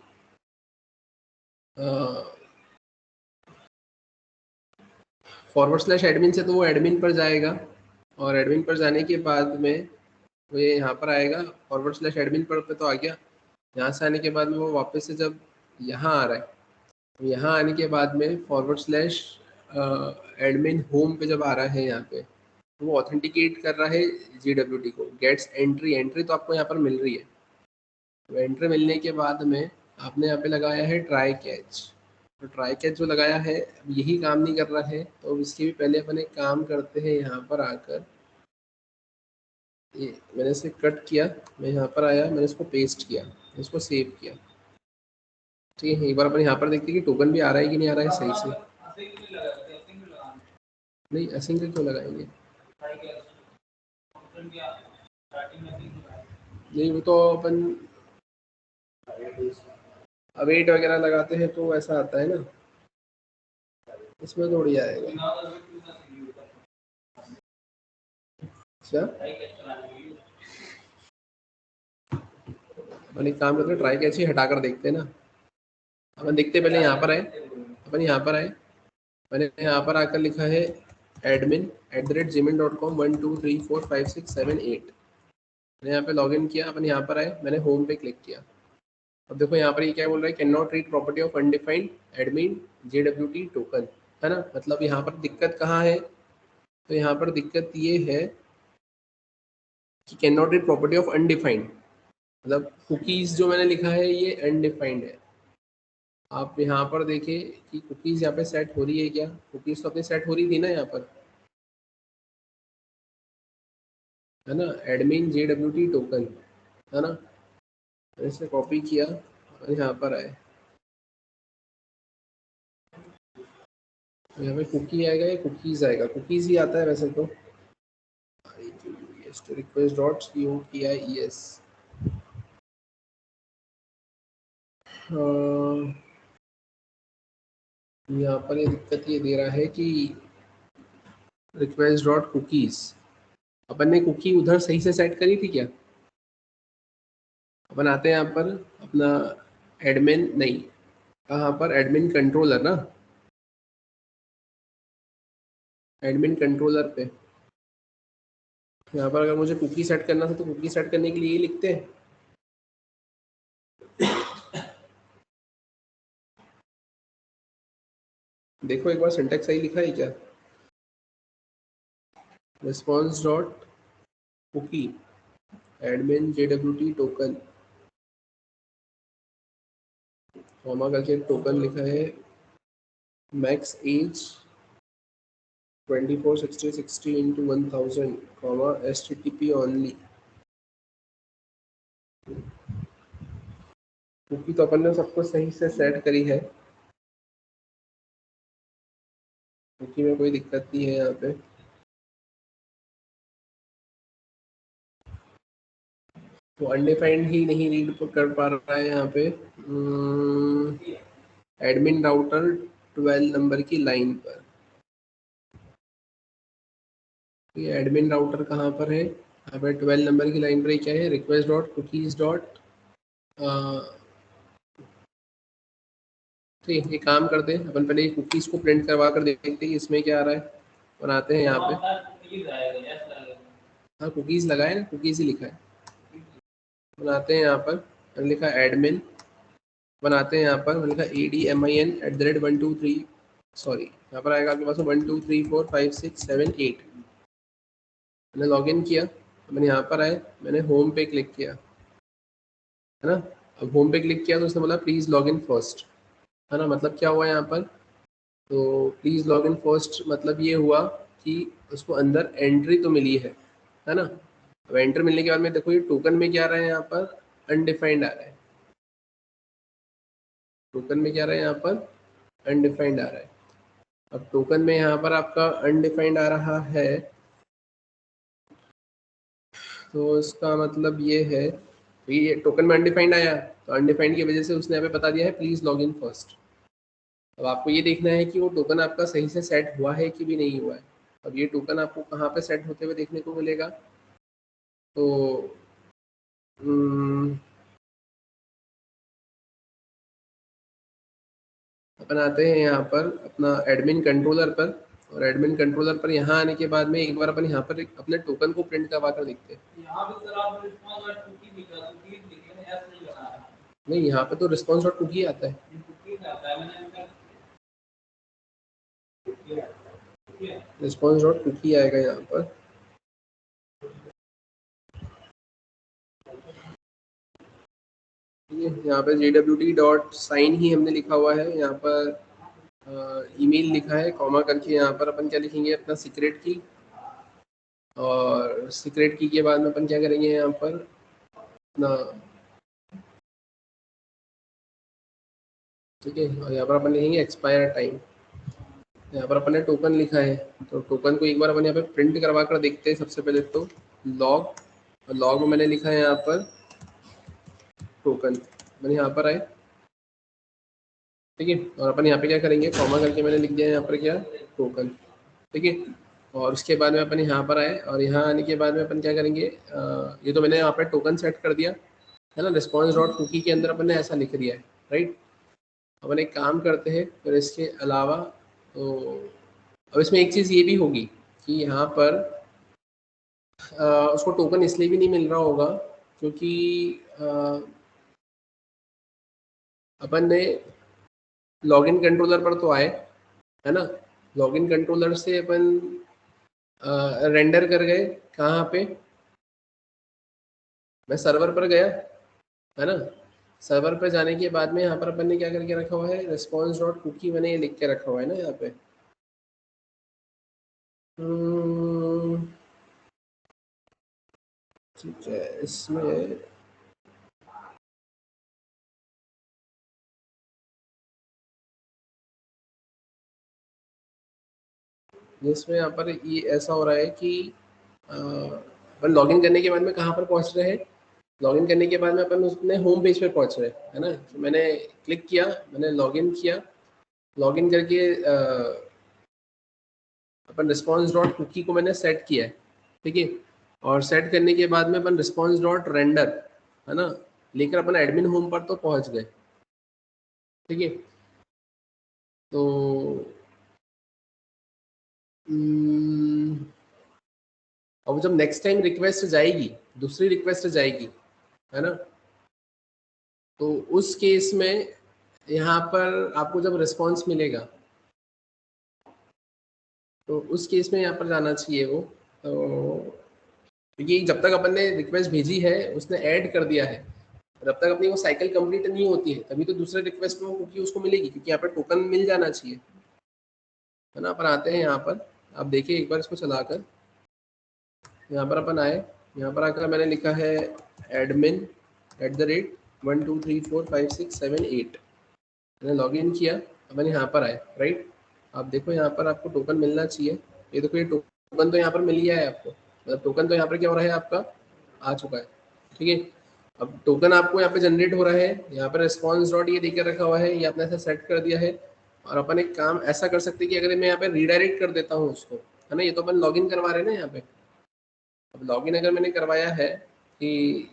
/admin से तो वो एडमिन पर जाएगा, और एडमिन पर जाने के बाद में वो ये यहाँ पर आएगा, /admin पर तो आ गया। यहाँ से आने के बाद में वो वापस से जब यहाँ आ रहा है, तो यहाँ आने के बाद में /admin होम पे जब आ रहा है यहाँ पे, तो वो ऑथेंटिकेट कर रहा है JWT को, गेट्स एंट्री, एंट्री तो आपको यहाँ पर मिल रही है। तो एंट्री मिलने के बाद में आपने यहाँ पे लगाया है ट्राई कैच, तो ट्राई कैच जो लगाया है अब यही काम नहीं कर रहा है, तो इसके भी पहले अपन एक काम करते हैं, यहाँ पर आकर ये मैंने इसे कट किया, मैं यहाँ पर आया, मैंने इसको पेस्ट किया, इसको सेव किया, ठीक है। एक बार अपन यहाँ पर देखते हैं कि टोकन भी आ रहा है कि नहीं आ रहा है सही से। नहीं असिंक क्यों लगाएंगे, नहीं वो तो अपन अवेट वगैरह लगाते हैं तो ऐसा आता है ना, इसमें थोड़ी आएगा। अच्छा अपन एक काम करते हैं, ट्राई कैसे हटा कर देखते हैं ना, अपन देखते पहले यहाँ पर आए, अपन यहाँ पर आए, मैंने यहाँ पर आकर लिखा है admin@gmail.com 1 2 3 4 5 6 7 8। मैंने यहाँ पे लॉगिन किया, अपन यहाँ पर आए, मैंने होम पे क्लिक किया। अब देखो यहाँ पर ये क्या बोल रहा है, can not read property of undefined admin JWT token, है ना। मतलब यहाँ पर दिक्कत कहाँ है, तो यहाँ पर दिक्कत ये है कि can not read property of undefined, मतलब कुकीज़ जो मैंने लिखा है ये अनडिफाइंड है। आप यहाँ पर देखिए कि कुकीज़ यहाँ पे सेट हो रही है क्या, कुकीज़ तो अपनी सेट हो रही थी ना यहाँ पर, है ना, एडमिन JWT टोकन, है ना। इसे कॉपी किया और यहाँ पर आए, यहाँ पे कुकी आएगा या कुकीज़ आएगा, कुकीज़ ही आता है वैसे तो, request.coties। यहाँ पर ये दिक्कत ये दे रहा है कि request.cookies, अपन ने कुकी उधर सही से सेट करी थी क्या। अपन आते हैं यहाँ पर अपना एडमिन, नहीं कहाँ पर, एडमिन कंट्रोलर ना, एडमिन कंट्रोलर पे यहाँ पर अगर मुझे कुकी सेट करना था तो कुकी सेट करने के लिए ये लिखते हैं, देखो एक बार सिंटैक्स सही लिखा है क्या, response dot cookie admin JWT token, comma करके टोकन लिखा है max age 24 60 60 into 1000, comma HTTP only. Cookie तो अपन ने सबको सही से सेट करी है, कुकी में कोई दिक्कत नहीं है यहाँ पे। तो अनडिफाइंड ही नहीं रीड कर पा रहा है यहाँ पे, एडमिन राउटर 12 नंबर की लाइन पर, ये एडमिन राउटर कहाँ पर है, यहाँ पे 12 नंबर की लाइन पर क्या है, रिक्वेस्ट डॉट कुकीज डॉट, ठीक है, ये काम करते हैं अपन, पहले कुकीज़ को प्रिंट करवा कर देखते हैं कि इसमें क्या आ रहा है। बनाते हैं यहाँ पे, हाँ कुकीज़ लगाए ना, कुकीज़ ही लिखा है। बनाते हैं यहाँ पर, मैंने लिखा एडमिन, बनाते हैं यहाँ पर, मैंने लिखा ADMIN@123, सॉरी यहाँ पर आएगा आपके पास 1 2 3 4 5 6 7 8। मैंने लॉगिन किया, मैंने यहाँ पर आए, मैंने होम पे क्लिक किया, है ना। अब होम पे क्लिक किया तो उसने बोला प्लीज़ लॉग इन फर्स्ट, है ना। मतलब क्या हुआ यहाँ पर, तो प्लीज़ लॉग इन फर्स्ट मतलब ये हुआ कि उसको अंदर एंट्री तो मिली है ना। अब एंट्री मिलने के बाद में देखो ये टोकन में क्या आ रहा है यहाँ पर, अनडिफाइंड आ रहा है। टोकन में क्या आ रहा है यहाँ पर, अनडिफाइंड आ रहा है। अब टोकन में यहाँ पर आपका अनडिफाइंड आ रहा है, तो इसका मतलब ये है, ये टोकन में अनडिफाइंड आया, तो अनडिफाइंड की वजह से उसने यहाँ पे बता दिया है प्लीज़ लॉग इन फर्स्ट। अब आपको ये देखना है कि वो टोकन आपका सही से सेट हुआ है कि भी नहीं हुआ है। अब ये टोकन आपको कहाँ पे सेट होते हुए देखने को मिलेगा, तो अपन आते हैं यहाँ पर अपना एडमिन कंट्रोलर पर, और एडमिन कंट्रोलर पर यहाँ आने के बाद में एक बार अपन यहाँ पर अपने टोकन को प्रिंट करवा कर देखते हैं। नहीं, यहाँ पे तो रिस्पॉन्स डॉट कुकी आता है, रिस्पॉन्स डॉट कुकी आएगा यहाँ पर। यहाँ पे JWT.sign ही हमने लिखा हुआ है, यहाँ पर ईमेल लिखा है कॉमा करके, यहाँ पर अपन क्या लिखेंगे, अपना सीक्रेट की, और सीक्रेट की के बाद में अपन क्या करेंगे यहाँ पर अपना, ठीक है, और यहाँ पर अपन लिखेंगे एक्सपायर टाइम। यहाँ पर अपन ने टोकन लिखा है, तो टोकन को एक बार अपन यहाँ पे प्रिंट करवा कर देखते हैं। सबसे पहले तो लॉग, और लॉग में मैंने लिखा है यहाँ पर टोकन, मैंने यहाँ पर आए, ठीक है, और अपन यहाँ पे क्या करेंगे, कॉमा करके मैंने लिख दिया यहाँ पर क्या, टोकन, ठीक है। और उसके बाद में अपन यहाँ पर आए, और यहाँ आने के बाद में अपन क्या करेंगे, ये तो मैंने यहाँ पर टोकन सेट कर दिया है ना, रिस्पॉन्स डॉट कुकी के अंदर अपन ने ऐसा लिख दिया है, राइट। अपन एक काम करते हैं फिर इसके अलावा, तो अब इसमें एक चीज़ ये भी होगी कि यहाँ पर उसको टोकन इसलिए भी नहीं मिल रहा होगा क्योंकि अपन ने लॉगिन कंट्रोलर पर तो आए, है ना। लॉगिन कंट्रोलर से अपन रेंडर कर गए कहाँ पे, मैं सर्वर पर गया, है ना। सर्वर पर जाने के बाद में यहाँ पर अपन ने क्या करके रखा हुआ है, रिस्पॉन्स डॉट कुकी मैंने ये लिख के रखा हुआ है ना यहाँ पे। ठीक है, इसमें जिसमें यहाँ पर ये ऐसा हो रहा है कि अपन लॉगिन करने के बाद में कहाँ पर पहुँच रहे हैं, लॉगिन करने के बाद में अपन उसने होम पेज पे पहुँच रहे हैं, है ना। तो मैंने क्लिक किया, मैंने लॉगिन किया, लॉगिन करके अपन रिस्पॉन्स डॉट कुकी को मैंने सेट किया है, ठीक है। और सेट करने के बाद में अपन रिस्पॉन्स डॉट रेंडर, है ना, लेकर अपन एडमिन होम पर तो पहुँच गए, ठीक है। तो अब जब नेक्स्ट टाइम रिक्वेस्ट जाएगी, दूसरी रिक्वेस्ट जाएगी, है ना, तो उस केस में यहाँ पर आपको जब रिस्पॉन्स मिलेगा, तो उस केस में यहाँ पर जाना चाहिए वो, तो क्योंकि जब तक अपन ने रिक्वेस्ट भेजी है उसने ऐड कर दिया है, जब तक अपनी वो साइकिल कंप्लीट नहीं होती है तभी तो दूसरे रिक्वेस्ट में वो कुकी उसको मिलेगी, क्योंकि यहाँ पर टोकन मिल जाना चाहिए, है ना। अपन आते हैं यहाँ पर, आप देखिए एक बार इसको चलाकर, यहाँ पर अपन आए, यहाँ पर आकर मैंने लिखा है admin@1234567 8, मैंने लॉगिन किया, अब मैंने यहाँ पर आए, राइट। आप देखो यहाँ पर आपको टोकन मिलना चाहिए, ये देखो ये टोकन तो यहाँ पर मिल गया है आपको, मतलब टोकन तो यहाँ पर क्या हो रहा है, आपका आ चुका है, ठीक है। अब टोकन आपको यहाँ पे जनरेट हो रहा है, यहाँ पर रिस्पॉन्स डॉट ये देकर रखा हुआ है, ये आपने ऐसा सेट कर दिया है। और अपन एक काम ऐसा कर सकते हैं कि अगर मैं यहाँ पे रीडायरेक्ट कर देता हूँ उसको, है ना, ये तो अपन लॉगिन करवा रहे हैं ना यहाँ पे, अब लॉगिन अगर मैंने करवाया है कि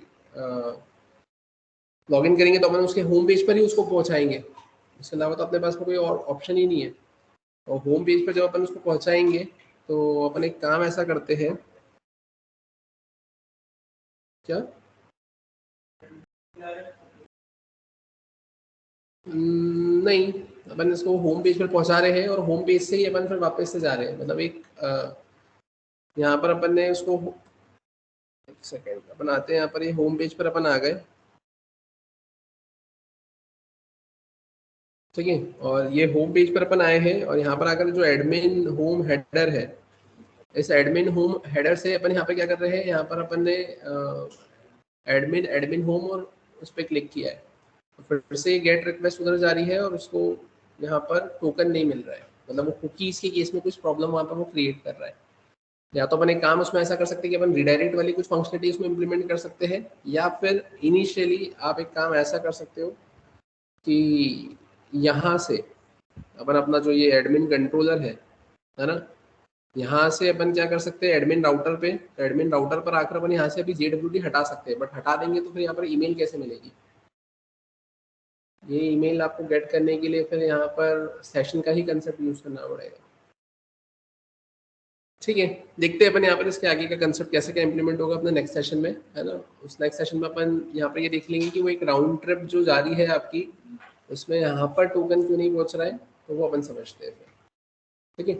लॉगिन करेंगे तो अपन उसके होम पेज पर ही उसको पहुंचाएंगे, इसके अलावा तो अपने पास में कोई और ऑप्शन ही नहीं है। और होम पेज पर जब अपन उसको पहुंचाएंगे तो अपन एक काम ऐसा करते हैं, क्या नहीं, अपन इसको होम पेज पर पहुंचा रहे हैं और होम पेज से ही अपन फिर वापस से जा रहे हैं, मतलब एक यहाँ पर अपन ने उसको, एक सेकेंड अपन आते हैं यहाँ पर, ये होम पेज पर अपन आ गए, ठीक है। और ये होम पेज पर अपन आए हैं और यहाँ पर आकर जो एडमिन होम हेडर है, इस एडमिन होम हेडर से अपन यहाँ पे क्या कर रहे हैं, यहाँ पर अपन ने एडमिन एडमिन होम और उस पर क्लिक किया है, तो फिर से गेट रिक्वेस्ट उधर जा रही है और उसको यहाँ पर टोकन नहीं मिल रहा है, मतलब वो कुकीज के केस में कुछ प्रॉब्लम वहाँ पर वो क्रिएट कर रहा है। या तो अपन एक काम उसमें ऐसा कर सकते हैं कि अपन रिडायरेक्ट वाली कुछ फंक्शनलिटी उसमें इम्प्लीमेंट कर सकते हैं, या फिर इनिशियली आप एक काम ऐसा कर सकते हो कि यहाँ से अपन अपना जो ये एडमिन कंट्रोलर है ना, यहाँ से अपन क्या कर सकते हैं, एडमिन राउटर पे, एडमिन राउटर पर आकर अपन यहाँ से अभी JWT हटा सकते हैं, बट हटा देंगे तो फिर यहाँ पर ईमेल कैसे मिलेगी, ये ईमेल आपको गेट करने के लिए फिर यहाँ पर सेशन का ही कंसेप्ट यूज करना पड़ेगा। ठीक है, देखते हैं अपन यहाँ पर इसके आगे का कंसेप्ट कैसे क्या इंप्लीमेंट होगा अपने नेक्स्ट सेशन में, है ना। उस नेक्स्ट सेशन में अपन यहाँ पर ये देख लेंगे कि वो एक राउंड ट्रिप जो जारी है आपकी, उसमें यहाँ पर टोकन क्यों नहीं पहुंच रहा है, तो वो अपन समझते हैं फिर। ठीक है,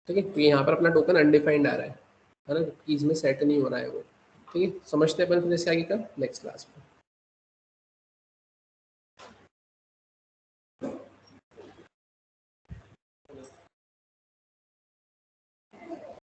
ठीक है, तो यहाँ पर अपना टोकन अनडिफाइंड आ रहा है ना, कीज में सेट नहीं हो रहा है वो। ठीक है, समझते हैं अपन फिर इसके आगे का नेक्स्ट क्लास में।